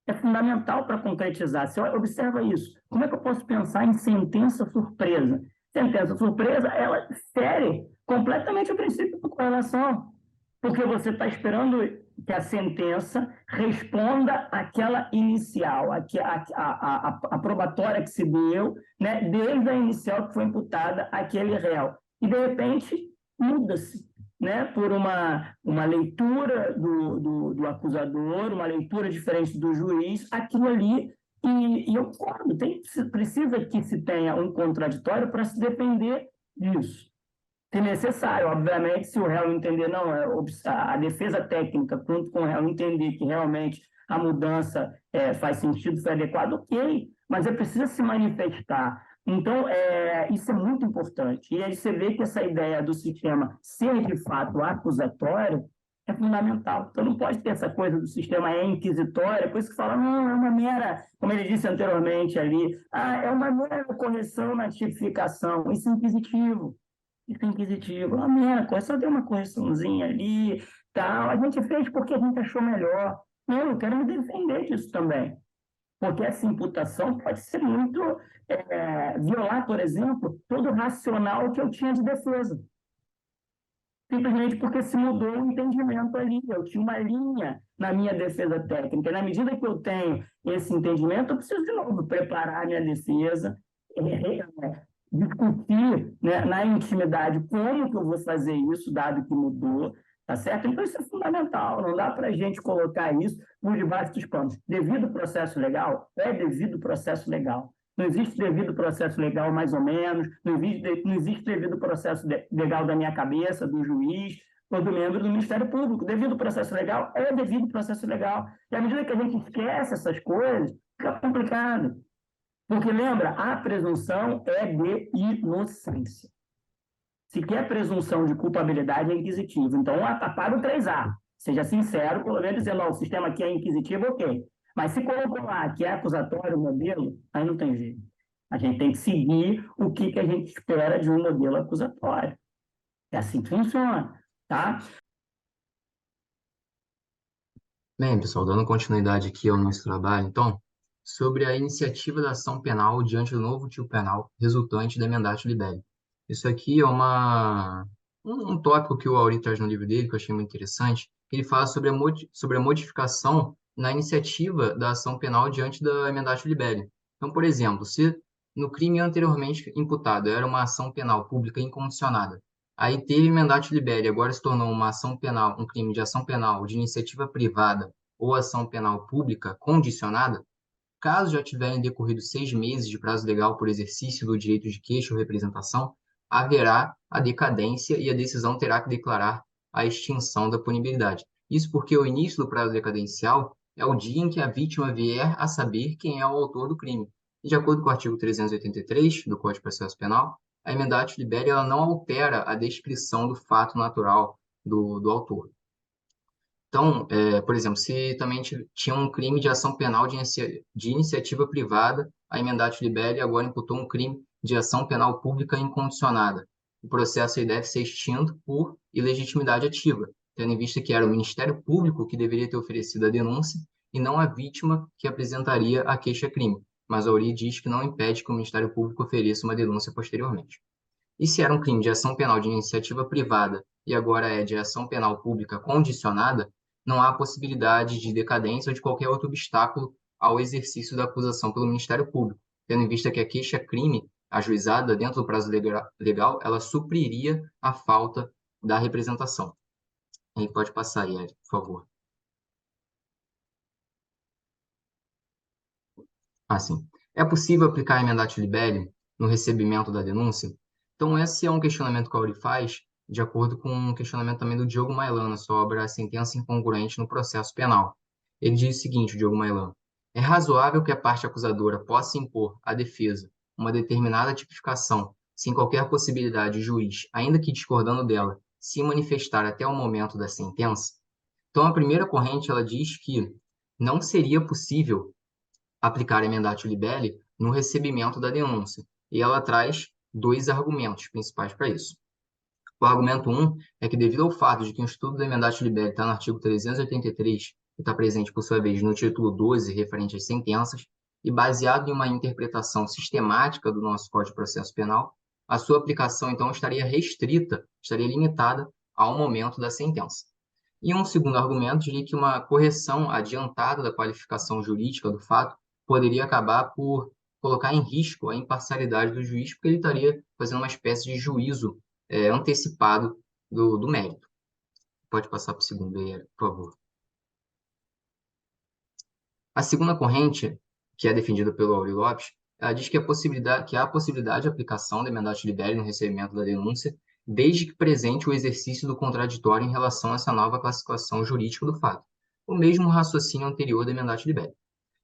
é fundamental para concretizar. Você observa isso. Como é que eu posso pensar em sentença surpresa? Sentença surpresa, ela fere completamente o princípio da correlação, porque você está esperando que a sentença responda àquela inicial, a probatória que se deu, né, desde a inicial que foi imputada àquele réu. E, de repente, muda-se, né, por uma leitura do acusador, uma leitura diferente do juiz, aquilo ali, e eu concordo, precisa que se tenha um contraditório para se defender disso. Se necessário, obviamente, se o réu entender, não, a defesa técnica, junto com o réu, entender que realmente a mudança faz sentido, foi adequado, ok, mas é preciso se manifestar. Então, isso é muito importante. E aí você vê que essa ideia do sistema ser, de fato, acusatório é fundamental. Então, não pode ter essa coisa do sistema inquisitório, por isso que fala, não, é uma mera, como ele disse anteriormente ali, é uma mera correção na tipificação. Isso é inquisitivo. Isso é inquisitivo. Ah, merda, só deu uma correçãozinha ali, tal. A gente fez porque a gente achou melhor. Não, eu quero me defender disso também. Porque essa imputação pode ser muito violar, por exemplo, todo o racional que eu tinha de defesa. Simplesmente porque se mudou o entendimento ali. Eu tinha uma linha na minha defesa técnica. Na medida que eu tenho esse entendimento, eu preciso, de novo, preparar a minha defesa, discutir, né, na intimidade como que eu vou fazer isso, dado que mudou, tá certo? Então, isso é fundamental. Não dá para a gente colocar isso por debaixo dos panos. Devido processo legal, é devido processo legal. Não existe devido processo legal mais ou menos, não existe devido processo legal da minha cabeça, do juiz ou do membro do Ministério Público. Devido processo legal é devido processo legal. E à medida que a gente esquece essas coisas, fica complicado. Porque, lembra, a presunção é de inocência. Se quer presunção de culpabilidade, é inquisitivo. Então, apaga o 3A. Seja sincero, pelo menos dizendo, o sistema aqui é inquisitivo, ok. Mas se colocou lá que é acusatório o modelo, aí não tem jeito. A gente tem que seguir o que a gente espera de um modelo acusatório. É assim que funciona, tá? Bem, pessoal, dando continuidade aqui ao nosso trabalho, então, sobre a iniciativa da ação penal diante do novo tipo penal resultante da emendatio libelli. Isso aqui é um tópico que o Auri traz no livro dele, que eu achei muito interessante, que ele fala sobre a modificação na iniciativa da ação penal diante da emendatio libelli. Então, por exemplo, se no crime anteriormente imputado era uma ação penal pública incondicionada, aí teve emendatio libelli, agora se tornou uma ação penal, um crime de ação penal de iniciativa privada ou ação penal pública condicionada, caso já tiverem decorrido 6 meses de prazo legal por exercício do direito de queixa ou representação, haverá a decadência e a decisão terá que declarar a extinção da punibilidade. Isso porque o início do prazo decadencial é o dia em que a vítima vier a saber quem é o autor do crime. E de acordo com o artigo 383 do Código de Processo Penal, a emendatio libelli ela não altera a descrição do fato natural do autor. Então, por exemplo, se também tinha um crime de ação penal de iniciativa privada, a emendatio libelli agora imputou um crime de ação penal pública incondicionada. O processo aí deve ser extinto por ilegitimidade ativa, tendo em vista que era o Ministério Público que deveria ter oferecido a denúncia e não a vítima que apresentaria a queixa-crime. Mas a ORI diz que não impede que o Ministério Público ofereça uma denúncia posteriormente. E se era um crime de ação penal de iniciativa privada e agora é de ação penal pública condicionada, não há possibilidade de decadência ou de qualquer outro obstáculo ao exercício da acusação pelo Ministério Público, tendo em vista que a queixa-crime ajuizada dentro do prazo legal, ela supriria a falta da representação. A gente pode passar aí, Ed, por favor. Assim, é possível aplicar a emendatio libelli no recebimento da denúncia? Então, esse é um questionamento que a Auri faz, de acordo com um questionamento também do Diogo Mailhan, na sua obra A Sentença Incongruente no Processo Penal. Ele diz o seguinte, o Diogo Mailhan, É razoável que a parte acusadora possa impor à defesa uma determinada tipificação, sem qualquer possibilidade de juiz, ainda que discordando dela, se manifestar até o momento da sentença? Então, a primeira corrente ela diz que não seria possível aplicar a emendatio libelli no recebimento da denúncia, e ela traz dois argumentos principais para isso. O argumento 1 é que, devido ao fato de que o estudo da emendatio libelli está no artigo 383, que está presente, por sua vez, no título 12, referente às sentenças, e baseado em uma interpretação sistemática do nosso Código de Processo Penal, a sua aplicação, então, estaria restrita, estaria limitada ao momento da sentença. E um segundo argumento diria que uma correção adiantada da qualificação jurídica do fato poderia acabar por colocar em risco a imparcialidade do juiz, porque ele estaria fazendo uma espécie de juízo antecipado do mérito. Pode passar para o segundo aí, por favor. A segunda corrente, que é defendida pelo Aurélio Lopes, ela diz que, há a possibilidade de aplicação da emendatio libelli no recebimento da denúncia, desde que presente o exercício do contraditório em relação a essa nova classificação jurídica do fato, o mesmo raciocínio anterior da emendatio libelli.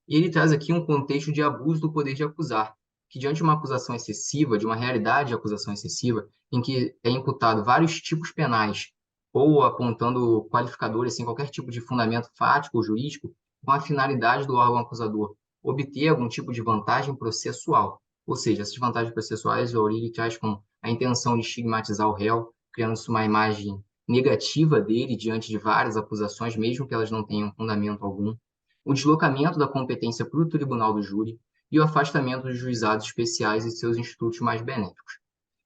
E ele traz aqui um contexto de abuso do poder de acusar, que diante de uma acusação excessiva, de uma realidade de acusação excessiva, em que é imputado vários tipos penais, ou apontando qualificadores sem qualquer tipo de fundamento fático ou jurídico, com a finalidade do órgão acusador obter algum tipo de vantagem processual. Ou seja, essas vantagens processuais o Aurélio traz com a intenção de estigmatizar o réu, criando-se uma imagem negativa dele diante de várias acusações, mesmo que elas não tenham fundamento algum, o deslocamento da competência para o tribunal do júri e o afastamento dos juizados especiais e seus institutos mais benéficos.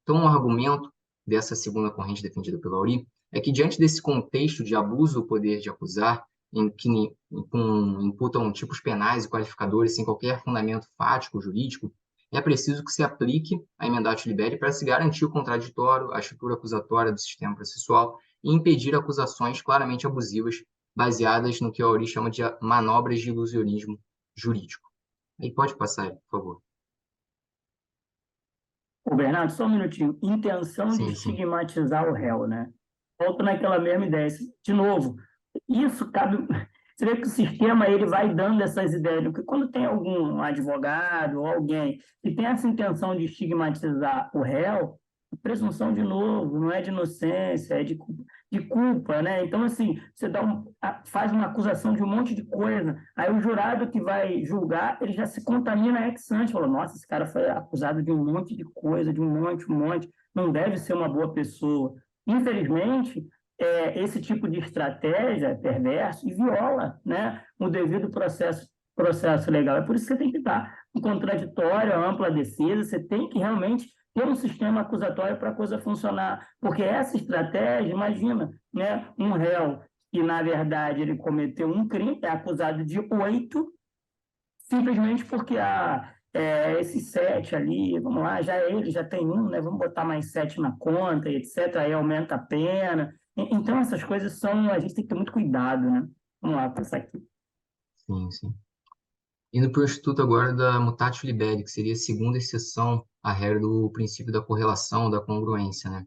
Então, um argumento dessa segunda corrente defendida pelo Auri é que, diante desse contexto de abuso do poder de acusar, em que imputam tipos penais e qualificadores sem qualquer fundamento fático jurídico, é preciso que se aplique a emendatio libelli para se garantir o contraditório, a estrutura acusatória do sistema processual e impedir acusações claramente abusivas baseadas no que a Auri chama de manobras de ilusionismo jurídico. Aí pode passar, por favor. Ô, Bernardo, só um minutinho. Intenção de Sim, sim. estigmatizar o réu, né? Volto naquela mesma ideia. De novo, isso cabe. Você vê que o sistema ele vai dando essas ideias, né? Porque quando tem algum advogado ou alguém que tem essa intenção de estigmatizar o réu, presunção de novo, não é de inocência, é de culpa, né? Então, assim, você faz uma acusação de um monte de coisa, aí o jurado que vai julgar, ele já se contamina ex ante, fala, nossa, esse cara foi acusado de um monte de coisa, de um monte, não deve ser uma boa pessoa. Infelizmente, esse tipo de estratégia é perverso e viola, né, o devido processo legal. É por isso que você tem que dar um contraditório, ampla defesa, você tem que realmente ter um sistema acusatório para a coisa funcionar, porque essa estratégia, imagina, né, um réu que, na verdade, ele cometeu um crime, é acusado de 8, simplesmente porque esses 7 ali, vamos lá, já ele já tem um, né? Vamos botar mais 7 na conta, etc. Aí aumenta a pena. Então, essas coisas a gente tem que ter muito cuidado, né? Vamos lá, passar aqui. Sim, sim. Indo para o instituto agora da mutatio libelli, que seria a segunda exceção à regra do princípio da correlação, da congruência, né?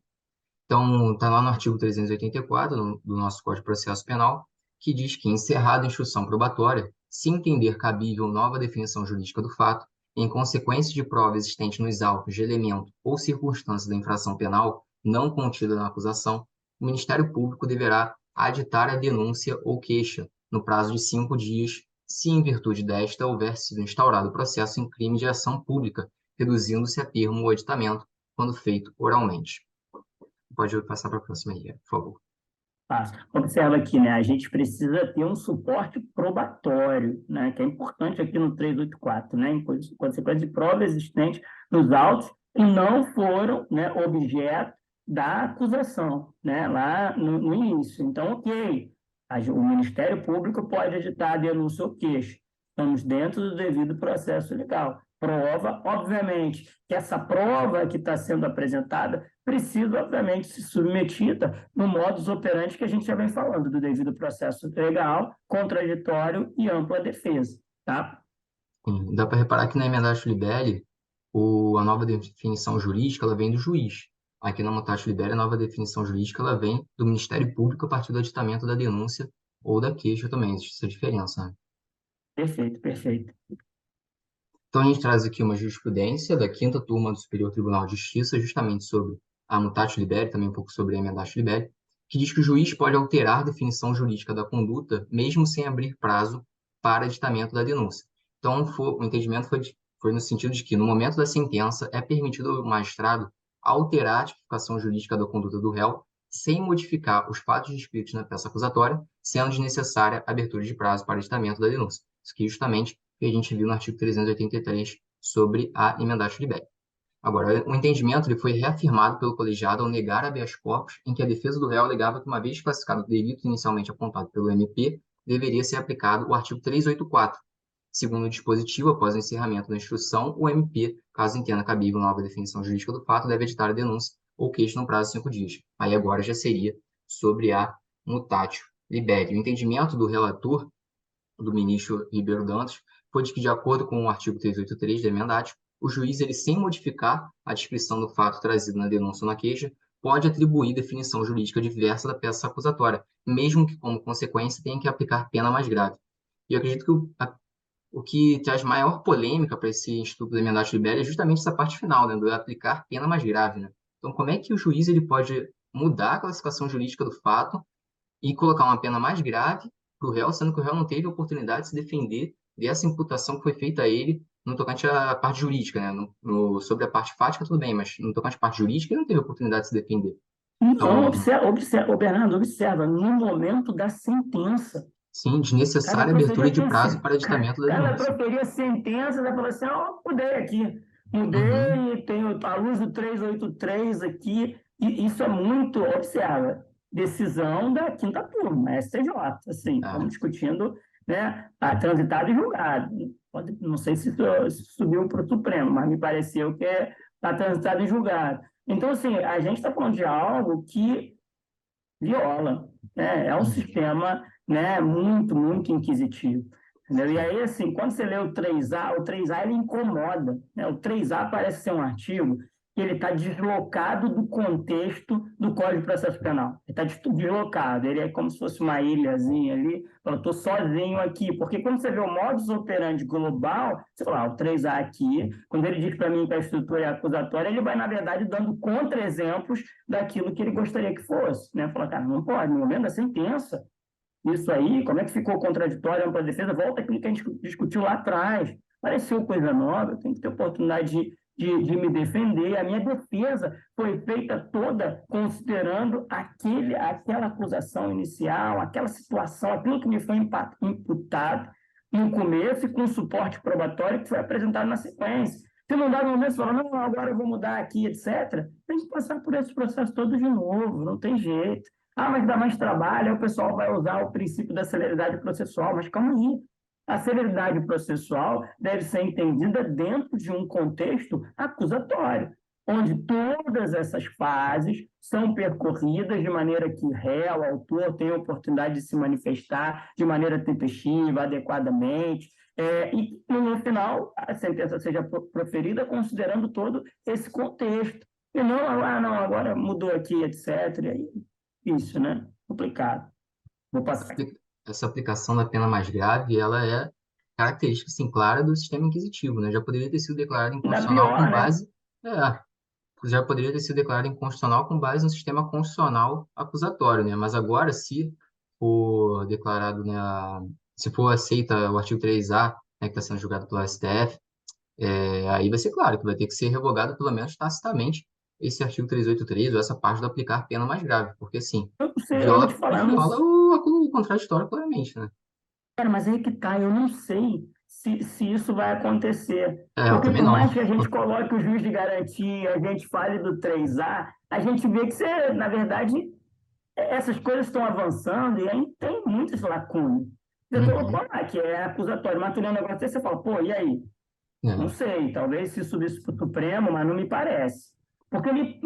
Então, está lá no artigo 384 do nosso Código de Processo Penal, que diz que, encerrada a instrução probatória, se entender cabível nova definição jurídica do fato, em consequência de prova existente nos autos de elemento ou circunstância da infração penal não contida na acusação, o Ministério Público deverá aditar a denúncia ou queixa, no prazo de 5 dias, se em virtude desta houver sido instaurado processo em crime de ação pública, reduzindo-se a termo o aditamento, quando feito oralmente. Pode passar para a próxima aí, por favor. Observa aqui, né? A gente precisa ter um suporte probatório, né? Que é importante aqui no 384, né? Em consequência de prova existente nos autos que não foram, né, objeto da acusação, né? Lá no início. Então, ok, o Ministério Público pode editar a denúncia ou queixa. Estamos dentro do devido processo legal. Prova, obviamente, que essa prova que está sendo apresentada precisa, obviamente, ser submetida no modus operandi que a gente já vem falando, do devido processo legal, contraditório e ampla defesa, tá? Sim, dá para reparar que na emendatio libelli, a nova definição jurídica ela vem do juiz. Aqui na mutatio libelli, a nova definição jurídica ela vem do Ministério Público a partir do aditamento da denúncia ou da queixa também. Existe essa diferença, né? Perfeito, perfeito. Então, a gente traz aqui uma jurisprudência da quinta turma do Superior Tribunal de Justiça, justamente sobre a mutatio liberi, também um pouco sobre a emendatio liberi, que diz que o juiz pode alterar a definição jurídica da conduta, mesmo sem abrir prazo para editamento da denúncia. Então, o entendimento foi no sentido de que, no momento da sentença, é permitido ao magistrado alterar a tipificação jurídica da conduta do réu, sem modificar os fatos descritos na peça acusatória, sendo desnecessária a abertura de prazo para editamento da denúncia. Isso aqui, justamente, que a gente viu no artigo 383 sobre a emendatio liberi. Agora, o entendimento ele foi reafirmado pelo colegiado ao negar habeas corpus, em que a defesa do réu alegava que, uma vez classificado o delito inicialmente apontado pelo MP, deveria ser aplicado o artigo 384. Segundo o dispositivo, após o encerramento da instrução, o MP, caso entenda cabível nova definição jurídica do fato, deve editar a denúncia ou queixa no prazo de 5 dias. Aí agora já seria sobre a mutatio liberi. O entendimento do relator, do ministro Ribeiro Dantas, foi de que, de acordo com o artigo 383 da emendatio, o juiz, ele, sem modificar a descrição do fato trazido na denúncia ou na queixa, pode atribuir definição jurídica diversa da peça acusatória, mesmo que, como consequência, tenha que aplicar pena mais grave. E eu acredito que o que traz maior polêmica para esse instituto da emendatio liberi é justamente essa parte final, né, do aplicar pena mais grave, né? Então, como é que o juiz ele pode mudar a classificação jurídica do fato e colocar uma pena mais grave para o réu, sendo que o réu não teve a oportunidade de se defender dessa imputação que foi feita a ele no tocante à parte jurídica, né? Sobre a parte fática, tudo bem, mas no tocante à parte jurídica, ele não teve a oportunidade de se defender. Então, Então, ô, Bernardo, observa, no momento da sentença, sim, o cara vai desnecessária abertura proferir de a prazo para editamento o da cara vai denúncia. proferir a sentença, vai falar assim, ó, mudei aqui, Uhum, mudei, tenho a luz do 383 aqui, e isso é muito, observa, decisão da quinta turma, STJ, assim, estamos é, discutindo, né, a transitado e julgado, não sei se subiu para o Supremo, mas me pareceu que está transitado e julgado. Então, assim, a gente está falando de algo que viola, né? É um uhum. sistema, né, muito, muito inquisitivo. Entendeu? E aí, assim, quando você lê o 3A ele incomoda. Né? O 3A parece ser um artigo que ele está deslocado do contexto do Código de Processo Penal. Ele está deslocado, ele é como se fosse uma ilhazinha ali. Eu estou sozinho aqui, porque quando você vê o modus operandi global, você fala, o 3A aqui, quando ele diz para mim que a estrutura é acusatória, ele vai, na verdade, dando contra-exemplos daquilo que ele gostaria que fosse. Né? Falar, cara, não pode, no momento da sentença, isso aí, como é que ficou contraditório ampla defesa? Volta aquilo que a gente discutiu lá atrás. Pareceu coisa nova, eu tenho que ter oportunidade de me defender. A minha defesa foi feita toda considerando aquela acusação inicial, aquela situação, aquilo que me foi imputado no começo e com o suporte probatório que foi apresentado na sequência. Se não dá no momento, você fala, não, agora eu vou mudar aqui, etc. Tem que passar por esse processo todo de novo, não tem jeito. Ah, mas dá mais trabalho, aí o pessoal vai usar o princípio da celeridade processual. Mas calma aí. A celeridade processual deve ser entendida dentro de um contexto acusatório, onde todas essas fases são percorridas de maneira que o réu, o autor, tem a oportunidade de se manifestar de maneira tempestiva, adequadamente, e no final a sentença seja proferida considerando todo esse contexto. E não, ah, não, agora mudou aqui, etc. E aí, isso, né? Complicado. Vou Essa passar aqui. apli- essa aplicação da pena mais grave, ela é característica, sim, clara do sistema inquisitivo, né? Já poderia ter sido declarado Ainda inconstitucional com pior, né? base... É, já poderia ter sido declarado inconstitucional com base no sistema constitucional acusatório, né? Mas agora, se for declarado, né, se for aceita o artigo 3A, né, que está sendo julgado pelo STF, aí vai ser claro que vai ter que ser revogado, pelo menos tacitamente, esse artigo 383 ou essa parte do aplicar pena mais grave, porque, assim, Eu não sei, eu vou te falar, eu não viola o contraditório claramente, né? cara, mas aí que tá, eu não sei se isso vai acontecer. É, eu Porque também por não. mais que a gente coloque o juiz de garantia, a gente fale do 3A, a gente vê que você, na verdade, essas coisas estão avançando e aí tem muitas lacunas. Você colocou Uhum, lá que é acusatório, mas tu lê um negócio desse, você fala, pô, e aí? Não é. sei, talvez se subisse para o Supremo, mas não me parece. Porque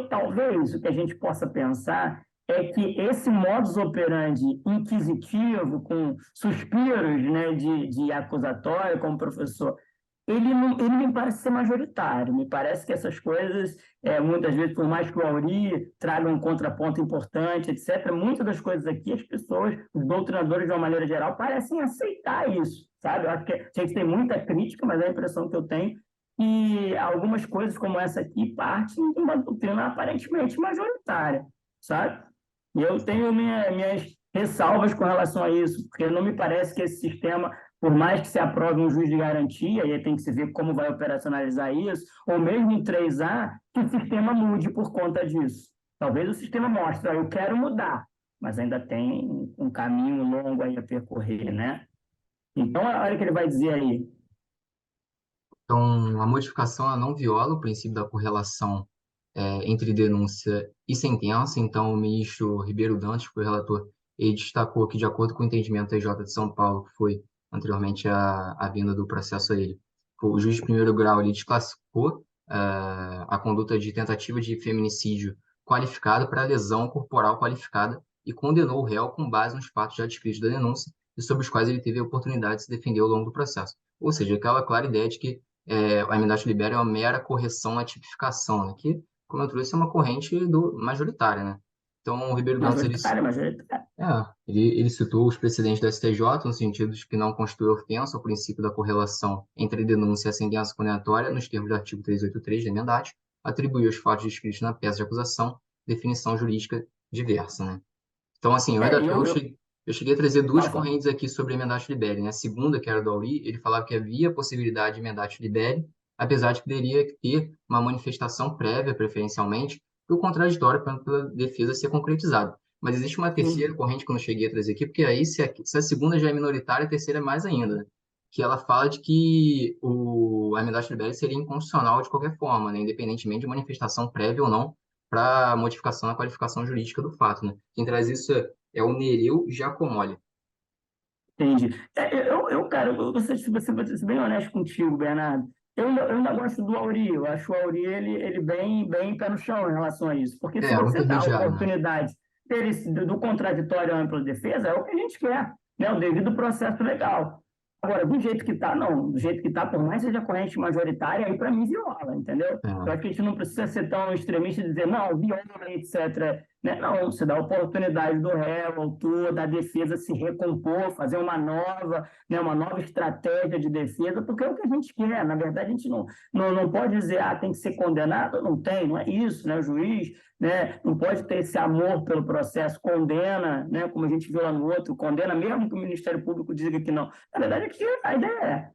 talvez o que a gente possa pensar é que esse modus operandi inquisitivo, com suspiros, né, de acusatório, como o professor ele me parece ser majoritário. Me parece que essas coisas, muitas vezes, por mais que o Auri traga um contraponto importante, etc., muitas das coisas aqui, as pessoas, os doutrinadores, de uma maneira geral, parecem aceitar isso, sabe? Eu acho que a gente tem muita crítica, mas a impressão que eu tenho que algumas coisas como essa aqui partem de uma doutrina aparentemente majoritária, sabe? E eu tenho minhas ressalvas com relação a isso, porque não me parece que esse sistema, por mais que se aprove um juiz de garantia, e aí tem que se ver como vai operacionalizar isso, ou mesmo em 3A, que o sistema mude por conta disso. Talvez o sistema mostre, eu quero mudar, mas ainda tem um caminho longo aí a percorrer, né? Então, olha o que ele vai dizer aí. Então, a modificação ela não viola o princípio da correlação entre denúncia e sentença. Então, o ministro Ribeiro Dantas, que foi o relator, ele destacou que, de acordo com o entendimento do TJ de São Paulo, que foi anteriormente a vinda do processo a ele, o juiz de primeiro grau ele desclassificou a conduta de tentativa de feminicídio qualificada para lesão corporal qualificada e condenou o réu com base nos fatos já descritos da denúncia e sobre os quais ele teve a oportunidade de se defender ao longo do processo. Ou seja, aquela clara ideia de que a emendata libera é uma mera correção na tipificação, né? Que, como eu trouxe, é uma corrente majoritária, né? Então, o Ribeiro Dantas, Majoritário, majoritário. ele citou os precedentes da STJ, no sentido de que não constitui ofensa ao princípio da correlação entre a denúncia e a sentença condenatória, nos termos do artigo 383 da emendata, atribuiu aos fatos descritos na peça de acusação definição jurídica diversa, né? Então, assim, eu cheguei a trazer duas Fala, fala. correntes aqui sobre a Emendatio Liberi, né? A segunda, que era do Auri, ele falava que havia possibilidade de Emendatio Liberi, apesar de que teria que ter uma manifestação prévia, preferencialmente, para o contraditório pela defesa ser concretizado. Mas existe uma terceira Sim. corrente que eu não cheguei a trazer aqui, porque aí, se a segunda já é minoritária, a terceira é mais ainda, né? Que ela fala de que a Emendatio Liberi seria inconstitucional de qualquer forma, né? Independentemente de manifestação prévia ou não, para modificação da qualificação jurídica do fato, né? Quem traz isso é o Nereu Giacomelli. Entendi. Cara, vou ser bem honesto contigo, Bernardo. Eu ainda gosto do Auri. Eu acho o Auri ele bem pé no chão em relação a isso. Porque se É o você dá a intermediário, né? oportunidade do contraditório à ampla defesa, é o que a gente quer, né? O devido processo legal. Agora, do jeito que está, não. Do jeito que está, por mais que seja corrente majoritária, aí para mim viola, entendeu? Eu É, acho que a gente não precisa ser tão extremista e dizer, não, viola, etc. Né? Não, você dá a oportunidade do réu, autor, da defesa se recompor, fazer uma nova estratégia de defesa, porque é o que a gente quer. Na verdade, a gente não pode dizer, tem que ser condenado, não é isso, né? O juiz, né, não pode ter esse amor pelo processo, condena, né, como a gente viu lá no outro, condena mesmo que o Ministério Público diga que não. Na verdade, é que a ideia é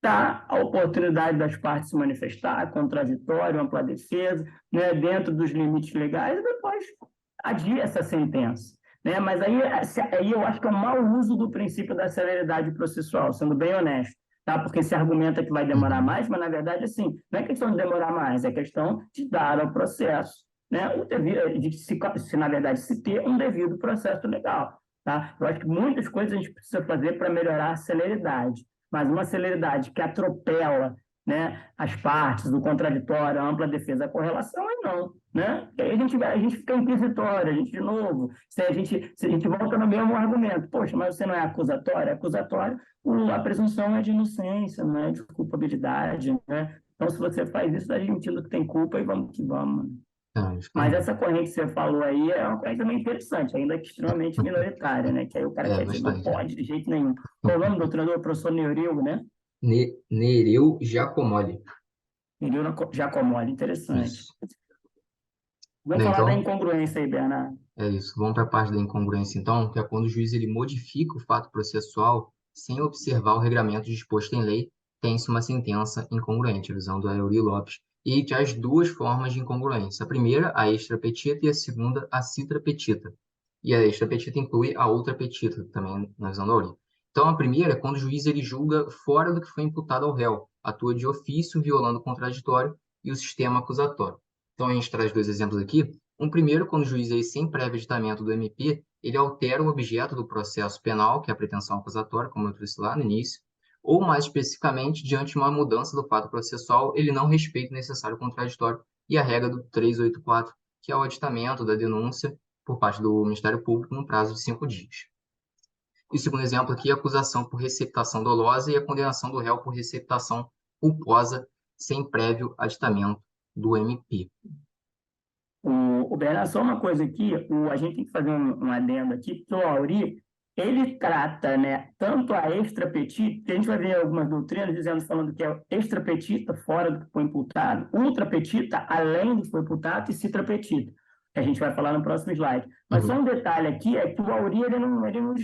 dar a oportunidade das partes se manifestar, contraditório, ampla defesa, né, dentro dos limites legais, e depois adia essa sentença. Né? Mas aí eu acho que é um mau uso do princípio da celeridade processual, sendo bem honesto. Tá? Porque se argumenta que vai demorar uhum, mais, mas na verdade, assim, não é questão de demorar mais, é questão de dar ao processo, né, se na verdade se ter um devido processo legal. Tá? Eu acho que muitas coisas a gente precisa fazer para melhorar a celeridade, mas uma celeridade que atropela, né, as partes, do contraditório, a ampla defesa, a correlação, aí não. Né? Aí a gente fica inquisitório, a gente, de novo, se a gente volta no mesmo argumento, poxa, mas você não é acusatório? É acusatório, a presunção é de inocência, não é de culpabilidade. Né? Então, se você faz isso, está admitindo que tem culpa e vamos que vamos. Mas justamente. essa corrente que você falou aí é uma corrente também interessante, ainda que extremamente minoritária, né? Que aí o cara É, quer dizer, não bastante. É. pode de jeito nenhum. Qual é o nome do doutorador? Professor Neuril, né? Nereu Giacomelli. Neuril Giacomelli, interessante. Isso. Vamos Bem, falar da então, incongruência aí, Bernardo. é isso. Vamos para a parte da incongruência, então, que é quando o juiz ele modifica o fato processual sem observar o regramento disposto em lei, tem-se uma sentença incongruente, a visão do Auri Lopes. E que há as duas formas de incongruência. A primeira, a extra petita, e a segunda, a citra petita. E a extra petita inclui a outra petita, também na visão da Auri. Então, a primeira é quando o juiz ele julga fora do que foi imputado ao réu, atua de ofício, violando o contraditório e o sistema acusatório. Então, a gente traz dois exemplos aqui. Um primeiro, quando o juiz, aí, sem prévio editamento do MP, ele altera o objeto do processo penal, que é a pretensão acusatória, como eu trouxe lá no início, ou, mais especificamente, diante de uma mudança do fato processual, ele não respeita o necessário contraditório e a regra do 384, que é o aditamento da denúncia por parte do Ministério Público no prazo de 5 dias. E o segundo exemplo aqui é a acusação por receptação dolosa e a condenação do réu por receptação culposa sem prévio aditamento do MP. O Bernardo, só uma coisa aqui, a gente tem que fazer um adendo aqui, porque o Auri, ele trata, né, tanto a extrapetita, que a gente vai ver algumas doutrinas dizendo, falando que é extrapetita, fora do que foi imputado, ultrapetita, além do que foi imputado, e citrapetita, que a gente vai falar no próximo slide. Mas só Uhum. um detalhe aqui, é que o Auri, ele não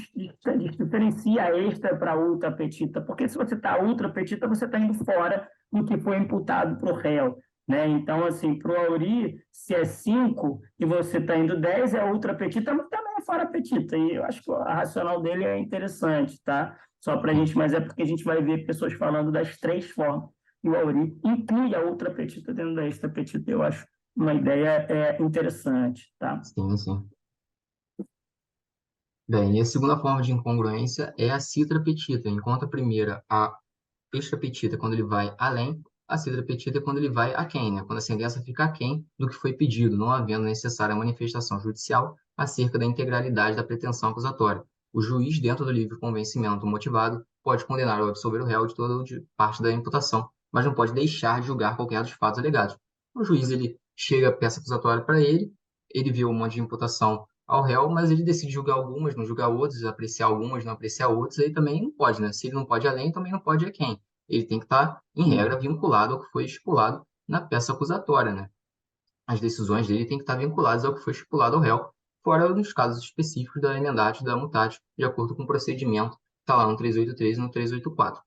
diferencia a extra para ultrapetita, porque se você está ultrapetita, você está indo fora do que foi imputado para o réu. Né? Então, assim, para o Auri, se é 5 e você está indo 10, é ultra petita, mas também é fora petita. E eu acho que a racional dele é interessante, tá? Só para a Sim, gente, mas é porque a gente vai ver pessoas falando das três formas. E o Auri inclui a ultra petita dentro da extra petita. Eu acho uma ideia interessante, tá? sim, sim. Bem, e a segunda forma de incongruência é a citra petita. Enquanto a primeira, a extra petita, é quando ele vai além, a citra petita é quando ele vai aquém, né? Quando a sentença fica aquém do que foi pedido, não havendo necessária manifestação judicial acerca da integralidade da pretensão acusatória. O juiz, dentro do livre convencimento motivado, pode condenar ou absolver o réu de toda ou de parte da imputação, mas não pode deixar de julgar qualquer dos fatos alegados. O juiz, ele chega a peça acusatória para ele vê um monte de imputação ao réu, mas ele decide julgar algumas, não julgar outras, apreciar algumas, não apreciar outras, aí também não pode, né? Se ele não pode além, também não pode a quem. Ele tem que estar, em regra, vinculado ao que foi estipulado na peça acusatória, né? As decisões dele têm que estar vinculadas ao que foi estipulado ao réu, fora nos casos específicos da emendade e da mutate, de acordo com o procedimento que está lá no 383 e no 384.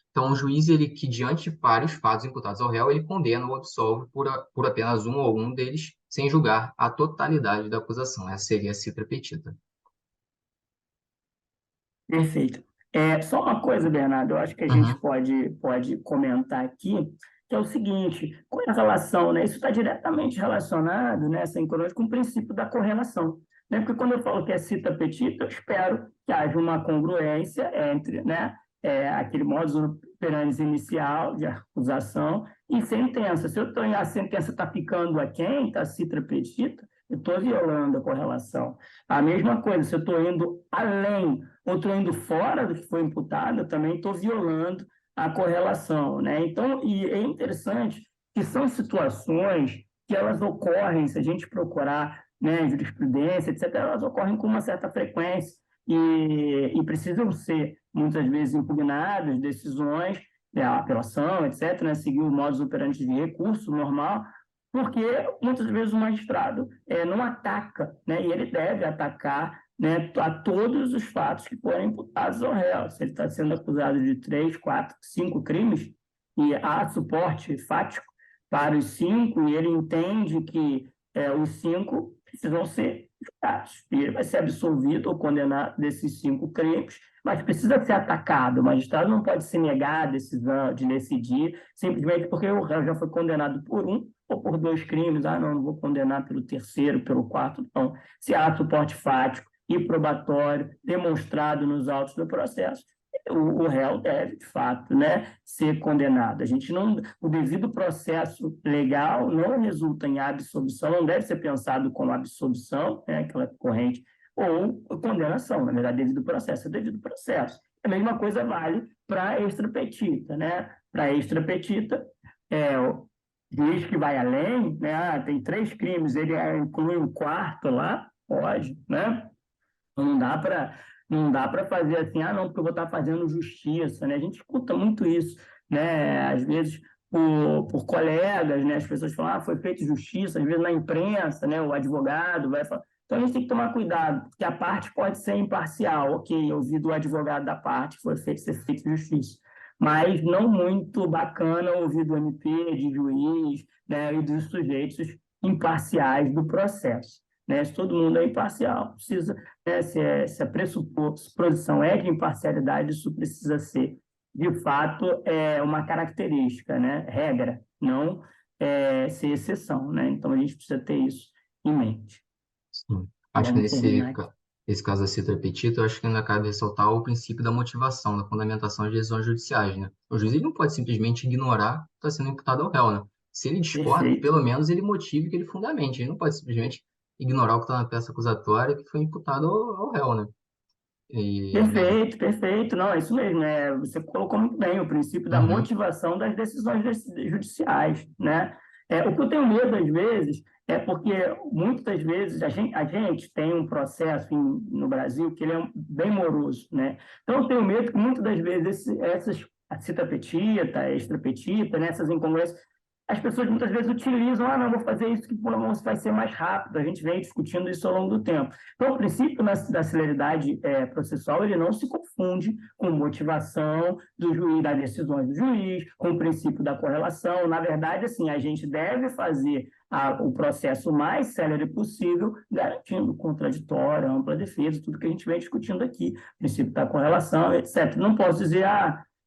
Então, o juiz, ele que diante de vários fatos imputados ao réu, ele condena ou absolve por apenas um ou algum deles, sem julgar a totalidade da acusação. Essa seria a citra petita. Perfeito. Só uma coisa, Bernardo, eu acho que a gente Uhum, pode comentar aqui, que é o seguinte, qual é a relação, né? Isso está diretamente relacionado, né, essa incongruência, com o princípio da correlação. Né? Porque quando eu falo que é cita petita, eu espero que haja uma congruência entre, né, aquele modus operandi inicial de acusação e sentença. Se a sentença está ficando aquém, está cita petita, eu estou violando a correlação. A mesma coisa, se eu estou indo além ou estou indo fora do que foi imputado, eu também estou violando a correlação, né? Então, e é interessante que são situações que elas ocorrem, se a gente procurar, né, jurisprudência, etc., elas ocorrem com uma certa frequência e precisam ser, muitas vezes, impugnadas, decisões, a apelação, etc., né, seguir o modus operandi de recurso normal, porque muitas vezes o magistrado não ataca, né, e ele deve atacar, né, a todos os fatos que forem imputados ao réu. Se ele está sendo acusado de 3, 4, 5 crimes, e há suporte fático para os 5, e ele entende que os 5 precisam ser julgados. E ele vai ser absolvido ou condenado desses 5 crimes, mas precisa ser atacado. O magistrado não pode se negar a decisão de decidir, simplesmente porque o réu já foi condenado por um ou por 2 crimes. Ah, não vou condenar pelo terceiro, pelo quarto. Não. Se há suporte fático e probatório demonstrado nos autos do processo, o réu deve, de fato, né, ser condenado. A gente não, o devido processo legal não resulta em absolvição, não deve ser pensado como absolvição, né, aquela corrente, ou condenação. Na verdade, devido processo é devido processo. A mesma coisa vale para a extrapetita, né? Para a extrapetita, o juiz que vai além, né? Tem 3 crimes, ele inclui um quarto lá, pode, né? Não dá para fazer assim, ah, não, porque eu vou estar fazendo justiça, né? A gente escuta muito isso, né? Às vezes por colegas, né? As pessoas falam, ah, foi feita justiça, às vezes na imprensa, né? O advogado vai falar. Então a gente tem que tomar cuidado, porque a parte pode ser imparcial, ok, eu ouvi do advogado da parte que ser feita justiça, mas não muito bacana ouvir do MP, de juiz, né? E dos sujeitos imparciais do processo. Né? Se todo mundo é imparcial, precisa, né, se a pressuposição é de imparcialidade, isso precisa ser, de fato, uma característica, né, regra, não ser exceção. Né? Então, a gente precisa ter isso em mente. sim. Acho que Vamos terminar aqui. nesse caso da citra petita, eu acho que ainda cabe ressaltar o princípio da motivação, da fundamentação de decisões judiciais, né? O juiz ele não pode simplesmente ignorar o que está sendo imputado ao réu, né? Se ele discorda, Perfeito. pelo menos ele motive que ele fundamente. Ele não pode simplesmente ignorar o que está na peça acusatória que foi imputado ao réu, né? Né? Perfeito, perfeito. Não, é isso mesmo. Você colocou muito bem o princípio da Uhum, motivação das decisões judiciais, né? O que eu tenho medo, às vezes, é porque muitas vezes a gente tem um processo no Brasil que ele é bem moroso, né? Então, eu tenho medo que muitas das vezes essas, a cita petita, a extra petita, né, essas incongruências, as pessoas muitas vezes utilizam, não, vou fazer isso que pelo menos vai ser mais rápido. A gente vem discutindo isso ao longo do tempo. Então, o princípio da celeridade processual, ele não se confunde com motivação do juiz, das decisões do juiz, com o princípio da correlação. Na verdade, assim, a gente deve fazer o processo mais célere possível, garantindo contraditório, ampla defesa, tudo que a gente vem discutindo aqui, princípio da correlação, etc. Não posso dizer,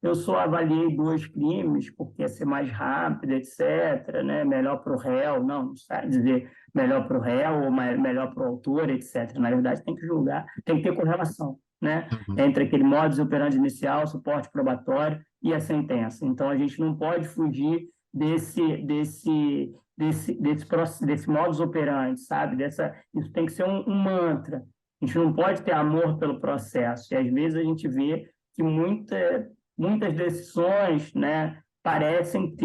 eu só avaliei 2 crimes porque ia ser mais rápido, etc., né? Melhor para o réu. Não sabe dizer melhor para o réu ou melhor para o autor, etc. Na verdade, tem que julgar, tem que ter correlação, né? uhum. Entre aquele modus operandi inicial, suporte probatório e a sentença. Então, a gente não pode fugir desse modus operandi, sabe? Isso tem que ser um mantra. A gente não pode ter amor pelo processo. E às vezes a gente vê que muitas decisões, né, parecem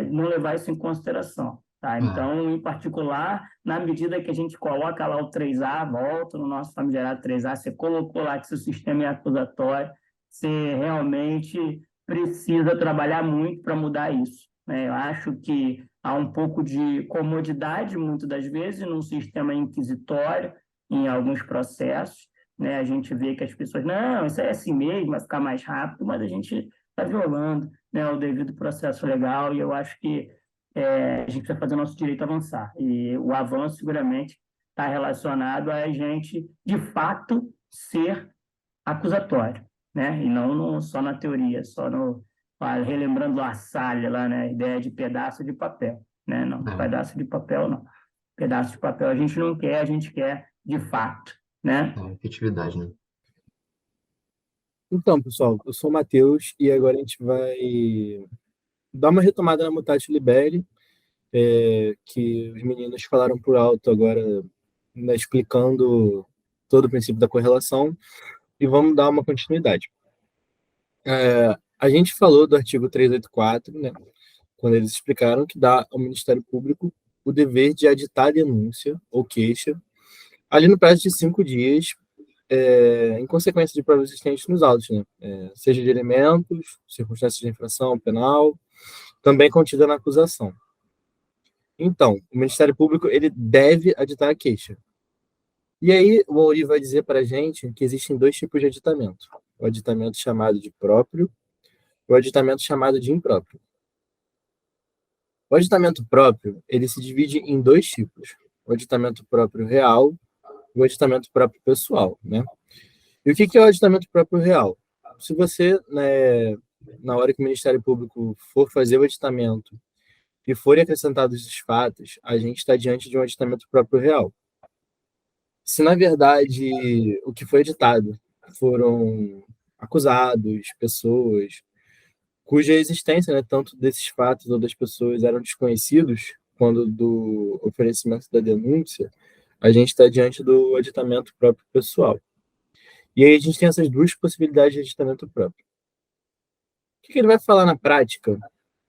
não levar isso em consideração. Tá? É, Então, em particular, na medida que a gente coloca lá o 3A, volta no nosso famigerado 3A, você colocou lá que seu sistema é acusatório, você realmente precisa trabalhar muito para mudar isso. Né? Eu acho que há um pouco de comodidade, muitas das vezes, num sistema inquisitório, em alguns processos, né? A gente vê que as pessoas, não, isso é assim mesmo, vai ficar mais rápido, mas a gente está violando, né, o devido processo legal, e eu acho que a gente precisa fazer o nosso direito avançar. E o avanço, seguramente, está relacionado a gente, de fato, ser acusatório, né? E não só na teoria, relembrando a Salha lá, né? A ideia de pedaço de papel, né? Não, é, pedaço de papel não. Pedaço de papel a gente não quer, a gente quer de fato, né? efetividade, né? Então, pessoal, eu sou o Matheus e agora a gente vai dar uma retomada na Mutatio Liberi, que os meninos falaram por alto agora, né, explicando todo o princípio da correlação, e vamos dar uma continuidade. A gente falou do artigo 384, né, quando eles explicaram que dá ao Ministério Público o dever de aditar denúncia ou queixa ali no prazo de 5 dias, em consequência de provas existentes nos autos, né? Seja de elementos, circunstâncias de infração penal, também contida na acusação. Então, o Ministério Público ele deve aditar a queixa. E aí, o Auri vai dizer para a gente que existem 2 tipos de aditamento: o aditamento chamado de próprio e o aditamento chamado de impróprio. O aditamento próprio ele se divide em 2 tipos: o aditamento próprio real e o aditamento próprio pessoal, né? E o que é o aditamento próprio real? Se você, né, na hora que o Ministério Público for fazer o aditamento e forem acrescentados os fatos, a gente está diante de um aditamento próprio real. Se, na verdade, o que foi editado foram acusados, pessoas cuja existência, né, tanto desses fatos ou das pessoas eram desconhecidos quando do oferecimento da denúncia, a gente está diante do aditamento próprio pessoal. E aí a gente tem essas 2 possibilidades de aditamento próprio. O que ele vai falar na prática,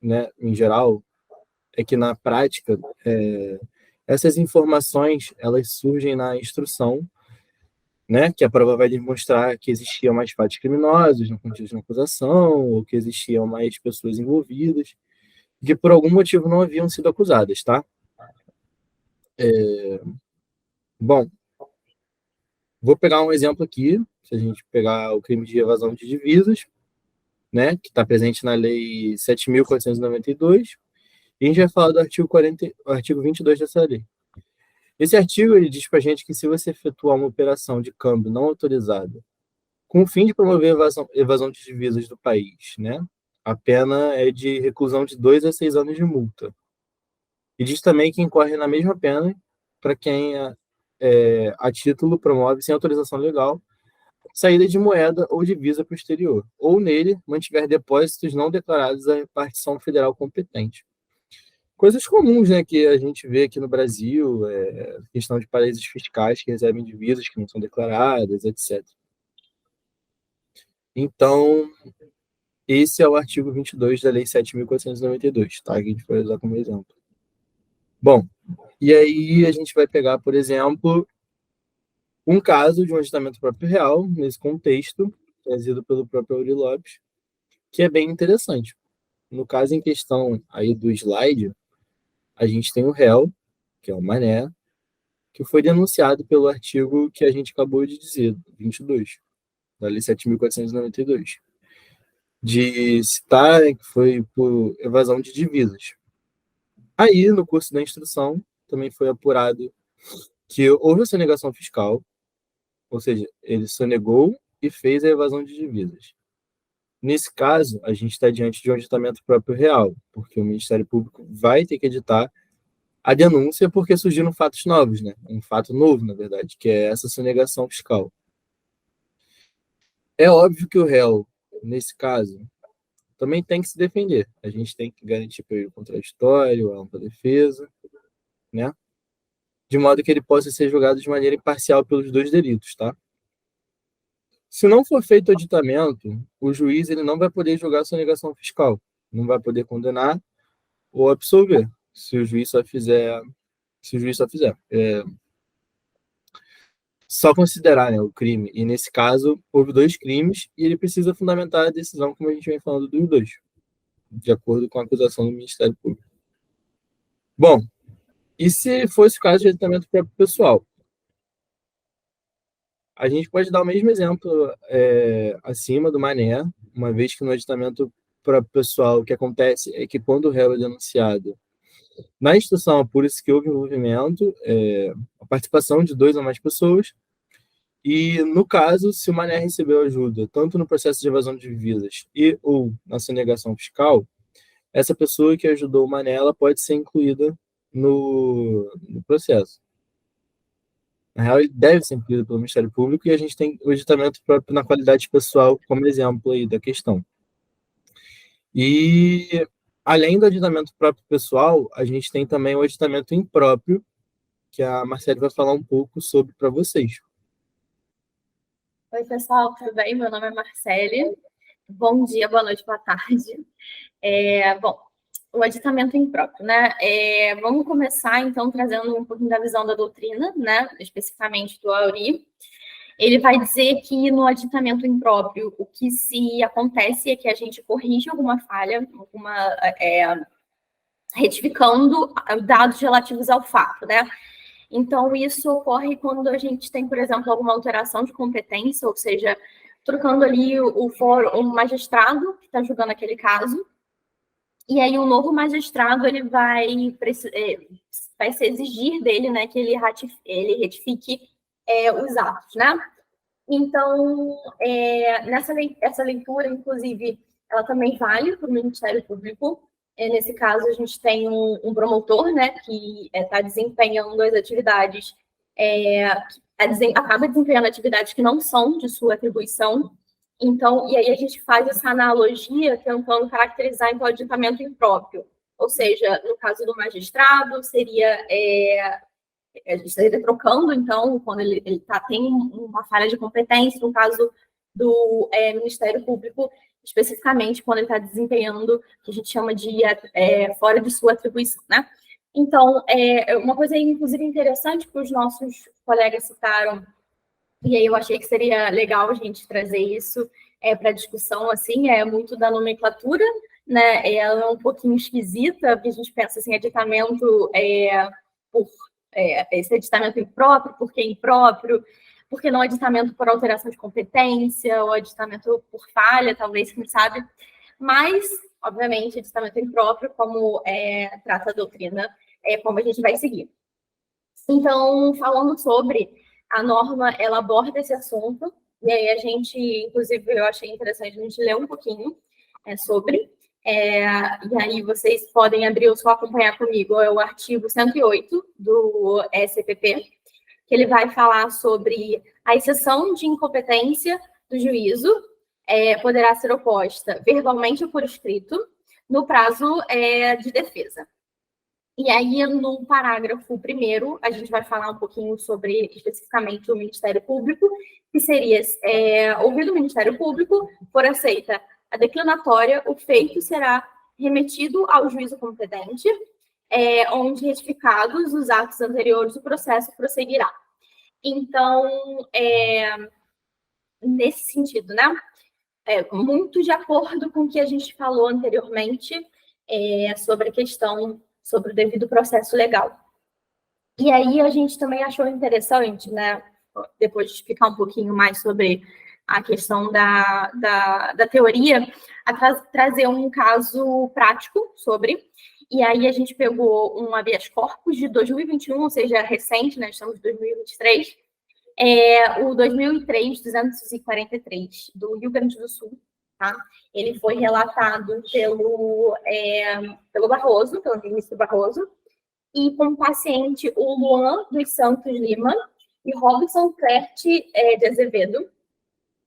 né, em geral, é que na prática essas informações elas surgem na instrução, né, que a prova vai demonstrar que existiam mais fatos criminosos no contexto de acusação, ou que existiam mais pessoas envolvidas, que por algum motivo não haviam sido acusadas, tá? Bom, vou pegar um exemplo aqui, se a gente pegar o crime de evasão de divisas, né, que está presente na Lei 7.492, e a gente vai falar do artigo 22 dessa lei. Esse artigo ele diz para a gente que se você efetuar uma operação de câmbio não autorizada com o fim de promover evasão de divisas do país, né, a pena é de reclusão de 2 a 6 anos de multa. E diz também que incorre na mesma pena para quem, a título, promove sem autorização legal saída de moeda ou divisa para o exterior, ou nele mantiver depósitos não declarados à repartição federal competente. Coisas comuns, né, que a gente vê aqui no Brasil, questão de paraísos fiscais que recebem divisas que não são declaradas, etc. Então, esse é o artigo 22 da Lei 7.492, tá? Que a gente vai usar como exemplo. Bom, e aí a gente vai pegar, por exemplo, um caso de um agitamento próprio real, nesse contexto, trazido pelo próprio Auri Lopes, que é bem interessante. No caso em questão aí do slide, a gente tem o réu, que é o Mané, que foi denunciado pelo artigo que a gente acabou de dizer, 22, da Lei 7.492, de citar que foi por evasão de divisas. Aí, no curso da instrução, também foi apurado que houve a sonegação fiscal, ou seja, ele sonegou e fez a evasão de divisas. Nesse caso, a gente está diante de um aditamento próprio real, porque o Ministério Público vai ter que editar a denúncia porque surgiram fatos novos, né? Um fato novo, na verdade, que é essa sonegação fiscal. É óbvio que o réu, nesse caso, também tem que se defender. A gente tem que garantir período contraditório, a ampla defesa, né? De modo que ele possa ser julgado de maneira imparcial pelos dois delitos, tá? Se não for feito o aditamento, o juiz ele não vai poder julgar a sonegação fiscal, não vai poder condenar ou absolver, se o juiz só fizer, só considerar, né, o crime. E nesse caso houve dois crimes e ele precisa fundamentar a decisão, como a gente vem falando dos dois, de acordo com a acusação do Ministério Público. Bom, e se fosse o caso de aditamento próprio pessoal? A gente pode dar o mesmo exemplo acima do Mané, uma vez que no aditamento próprio pessoal o que acontece é que quando o réu é denunciado, na instrução apura-se que houve envolvimento, a participação de duas ou mais pessoas, e no caso, se o Mané recebeu ajuda, tanto no processo de evasão de divisas e ou na sonegação fiscal, essa pessoa que ajudou o Mané ela pode ser incluída no processo. Na real, ele deve ser incluído pelo Ministério Público e a gente tem o aditamento próprio na qualidade pessoal como exemplo aí da questão. E, além do aditamento próprio pessoal, a gente tem também o aditamento impróprio, que a Marcele vai falar um pouco sobre para vocês. Oi, pessoal, tudo bem? Meu nome é Marcele. Bom dia, boa noite, boa tarde. Bom, o aditamento impróprio, né? Vamos começar, então, trazendo um pouquinho da visão da doutrina, né? Especificamente do Auri. Ele vai dizer que no aditamento impróprio, o que se acontece é que a gente corrige alguma falha, retificando dados relativos ao fato, né? Então, isso ocorre quando a gente tem, por exemplo, alguma alteração de competência, ou seja, trocando ali o magistrado que está julgando aquele caso, e aí o novo magistrado ele vai se exigir dele, né, que ele retifique os atos, né? Então, essa leitura, inclusive, ela também vale para o Ministério Público. Nesse caso, a gente tem um promotor, né, que está desempenhando as atividades, acaba desempenhando atividades que não são de sua atribuição. Então, e aí a gente faz essa analogia tentando caracterizar então, o aditamento impróprio. Ou seja, no caso do magistrado, seria a gente estaria trocando, então, quando ele tem uma falha de competência, no caso do Ministério Público, especificamente quando ele está desempenhando o que a gente chama de fora de sua atribuição, né? Então, uma coisa, inclusive, interessante que os nossos colegas citaram, e aí eu achei que seria legal a gente trazer isso para discussão, assim, é muito da nomenclatura, né? Ela é um pouquinho esquisita, porque a gente pensa assim, aditamento por esse aditamento impróprio, por que impróprio, porque não aditamento por alteração de competência, ou aditamento por falha, talvez, quem sabe. Mas, obviamente, aditamento impróprio, como trata a doutrina, como a gente vai seguir. Então, falando sobre a norma, ela aborda esse assunto, e aí a gente, inclusive, eu achei interessante a gente ler um pouquinho sobre. E aí vocês podem abrir ou só acompanhar comigo, é o artigo 108 do SPP, que ele vai falar sobre a exceção de incompetência do juízo, poderá ser oposta verbalmente ou por escrito, no prazo de defesa. E aí, no parágrafo primeiro, a gente vai falar um pouquinho sobre, especificamente, o Ministério Público, que seria, ouvido o Ministério Público, for aceita a declinatória, o feito será remetido ao juízo competente, onde, retificados os atos anteriores, o processo prosseguirá. Então, nesse sentido, né? Muito de acordo com o que a gente falou anteriormente sobre a questão, sobre o devido processo legal. E aí a gente também achou interessante, né, depois de explicar um pouquinho mais sobre a questão da teoria, trazer um caso prático sobre. E aí a gente pegou um habeas corpus de 2021, ou seja, recente, né, estamos em 2023, o 2003-243, do Rio Grande do Sul. Tá? Ele foi relatado pelo Barroso, pelo ministro Barroso, e com o paciente o Luan dos Santos Lima e Robson Clert de Azevedo.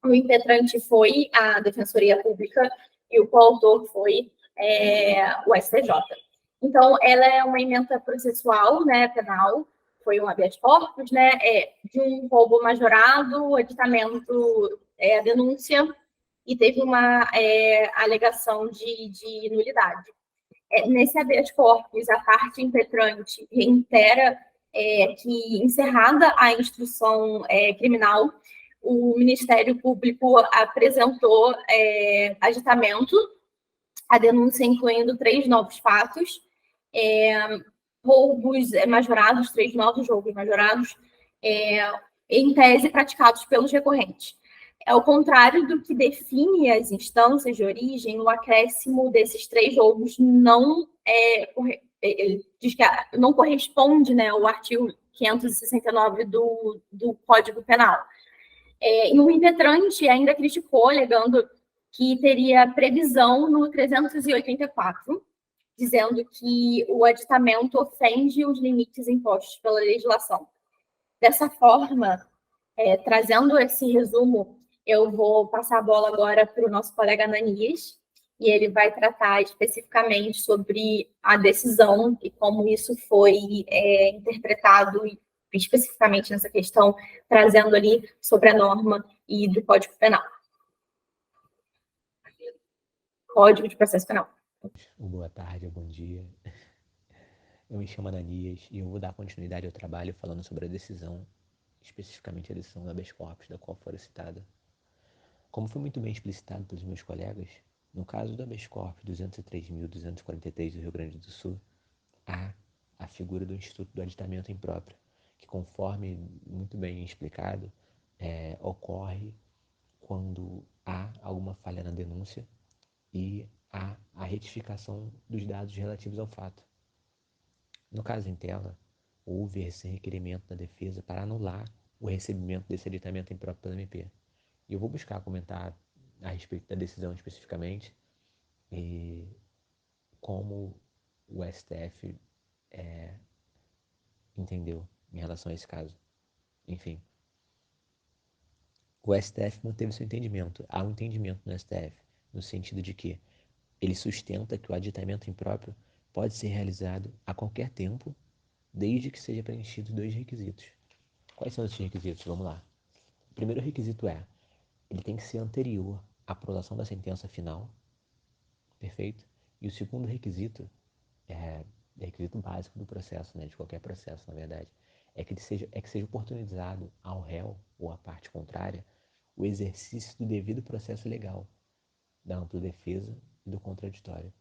O impetrante foi a Defensoria Pública e o coautor foi o STJ. Então, ela é uma ementa processual, né, penal, foi um habeas corpus, né, de um roubo majorado, o aditamento, a denúncia, e teve uma alegação de nulidade. Nesse habeas corpus, a parte impetrante reitera que, encerrada a instrução criminal, o Ministério Público apresentou aditamento, a denúncia incluindo 3 novos fatos, roubos majorados, 3 novos roubos majorados, em tese praticados pelos recorrentes. Ao contrário do que define as instâncias de origem, o acréscimo desses 3 roubos não diz que não corresponde, né, ao artigo 569 do Código Penal. E o impetrante ainda criticou, alegando que teria previsão no 384, dizendo que o aditamento ofende os limites impostos pela legislação. Dessa forma, trazendo esse resumo, eu vou passar a bola agora para o nosso colega Ananias, e ele vai tratar especificamente sobre a decisão e como isso foi interpretado, especificamente nessa questão, trazendo ali sobre a norma e do Código Penal. Código de Processo Penal. Boa tarde, bom dia. Eu me chamo Ananias e eu vou dar continuidade ao trabalho falando sobre a decisão, especificamente a decisão da habeas corpus, da qual foi citada. Como foi muito bem explicitado pelos meus colegas, no caso do habeas corpus 203.243 do Rio Grande do Sul, há a figura do Instituto do Aditamento Impróprio, que, conforme muito bem explicado, ocorre quando há alguma falha na denúncia e há a retificação dos dados relativos ao fato. No caso em tela, houve esse requerimento da defesa para anular o recebimento desse aditamento impróprio pela MP. E eu vou buscar comentar a respeito da decisão especificamente e como o STF entendeu em relação a esse caso. Enfim, o STF manteve seu entendimento. Há um entendimento no STF, no sentido de que ele sustenta que o aditamento impróprio pode ser realizado a qualquer tempo, desde que seja preenchidos 2 requisitos. Quais são esses requisitos? Vamos lá. O primeiro requisito ele tem que ser anterior à prolação da sentença final, perfeito? E o segundo requisito, requisito básico do processo, né, de qualquer processo, na verdade, é que seja oportunizado ao réu ou à parte contrária o exercício do devido processo legal, da ampla defesa e do contraditório.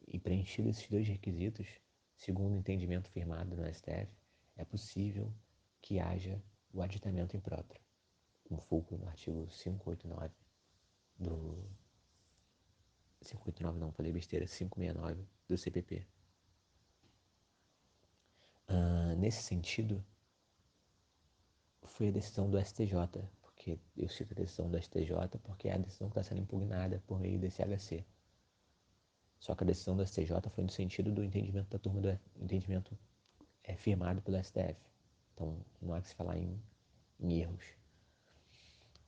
E preenchidos esses 2 requisitos, segundo o entendimento firmado no STF, é possível que haja o aditamento impróprio, com fulcro no artigo 589 do... 589 não, falei besteira, 569 do CPP. Nesse sentido, foi a decisão do STJ, porque eu cito a decisão do STJ porque é a decisão que está sendo impugnada por meio desse HC. Só que a decisão do STJ foi no sentido do entendimento da turma do entendimento firmado pelo STF. Então, não há que se falar em erros.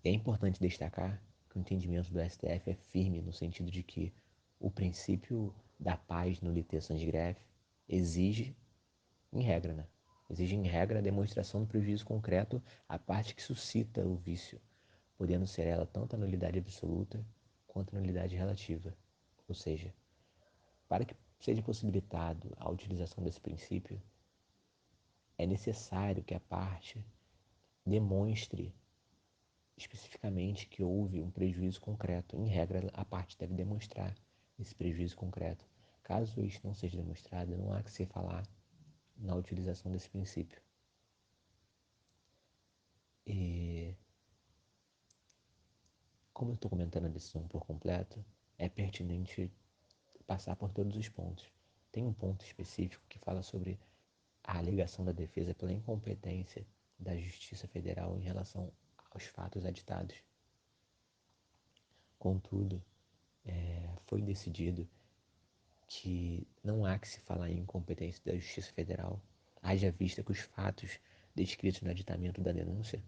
É importante destacar que o entendimento do STF é firme no sentido de que o princípio da paz no lite sans greve, exige, em regra, né? Exige, em regra, a demonstração do prejuízo concreto à parte que suscita o vício, podendo ser ela tanto a nulidade absoluta quanto a nulidade relativa. Ou seja, para que seja possibilitado a utilização desse princípio, é necessário que a parte demonstre especificamente que houve um prejuízo concreto. Em regra, a parte deve demonstrar esse prejuízo concreto. Caso isso não seja demonstrado, não há que se falar na utilização desse princípio. E, como eu estou comentando a decisão por completo, é pertinente passar por todos os pontos. Tem um ponto específico que fala sobre a alegação da defesa pela incompetência da Justiça Federal em relação aos fatos aditados. Contudo, foi decidido que não há que se falar em incompetência da Justiça Federal, haja vista que os fatos descritos no aditamento da denúncia,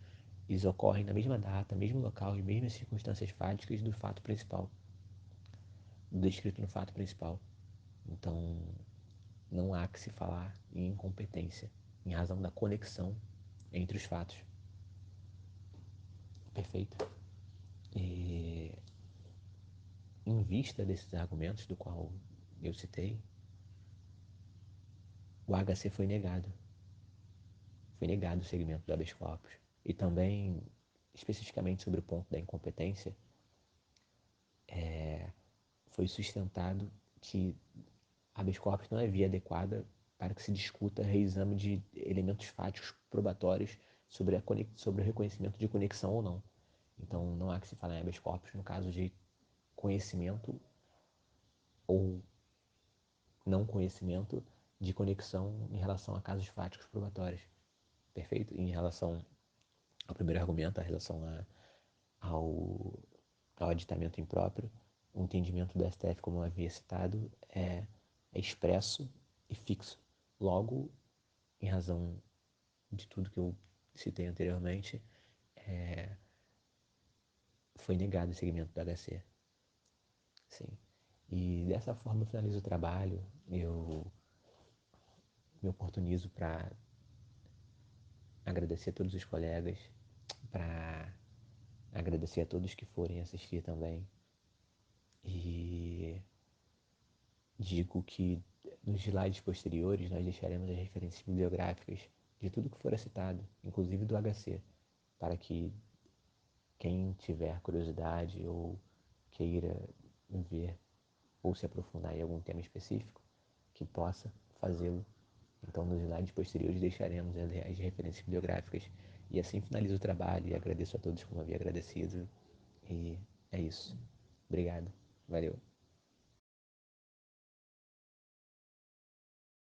eles ocorrem na mesma data, mesmo local e mesmas circunstâncias fáticas do fato principal, do descrito no fato principal. Então, não há que se falar em incompetência, em razão da conexão entre os fatos. Perfeito? E, em vista desses argumentos do qual eu citei, o HC foi negado. Foi negado o segmento do habeas corpus. E também, especificamente sobre o ponto da incompetência, foi sustentado que habeas corpus não é via adequada para que se discuta reexame de elementos fáticos probatórios sobre, sobre o reconhecimento de conexão ou não. Então, não há que se falar em habeas corpus no caso de conhecimento ou não conhecimento de conexão em relação a casos fáticos probatórios. Perfeito? Em relação ao primeiro argumento, a relação ao, ao aditamento impróprio, o entendimento do STF, como eu havia citado, é expresso e fixo. Logo, em razão de tudo que eu citei anteriormente, foi negado o segmento do HC. Sim. E dessa forma eu finalizo o trabalho, eu me oportunizo para agradecer a todos os colegas, para agradecer a todos que forem assistir também. E digo que nos slides posteriores nós deixaremos as referências bibliográficas de tudo que for citado, inclusive do HC, para que quem tiver curiosidade ou queira ver ou se aprofundar em algum tema específico, que possa fazê-lo. Então, nos slides posteriores deixaremos as referências bibliográficas. E assim finalizo o trabalho e agradeço a todos como havia agradecido. E é isso. Obrigado. Valeu.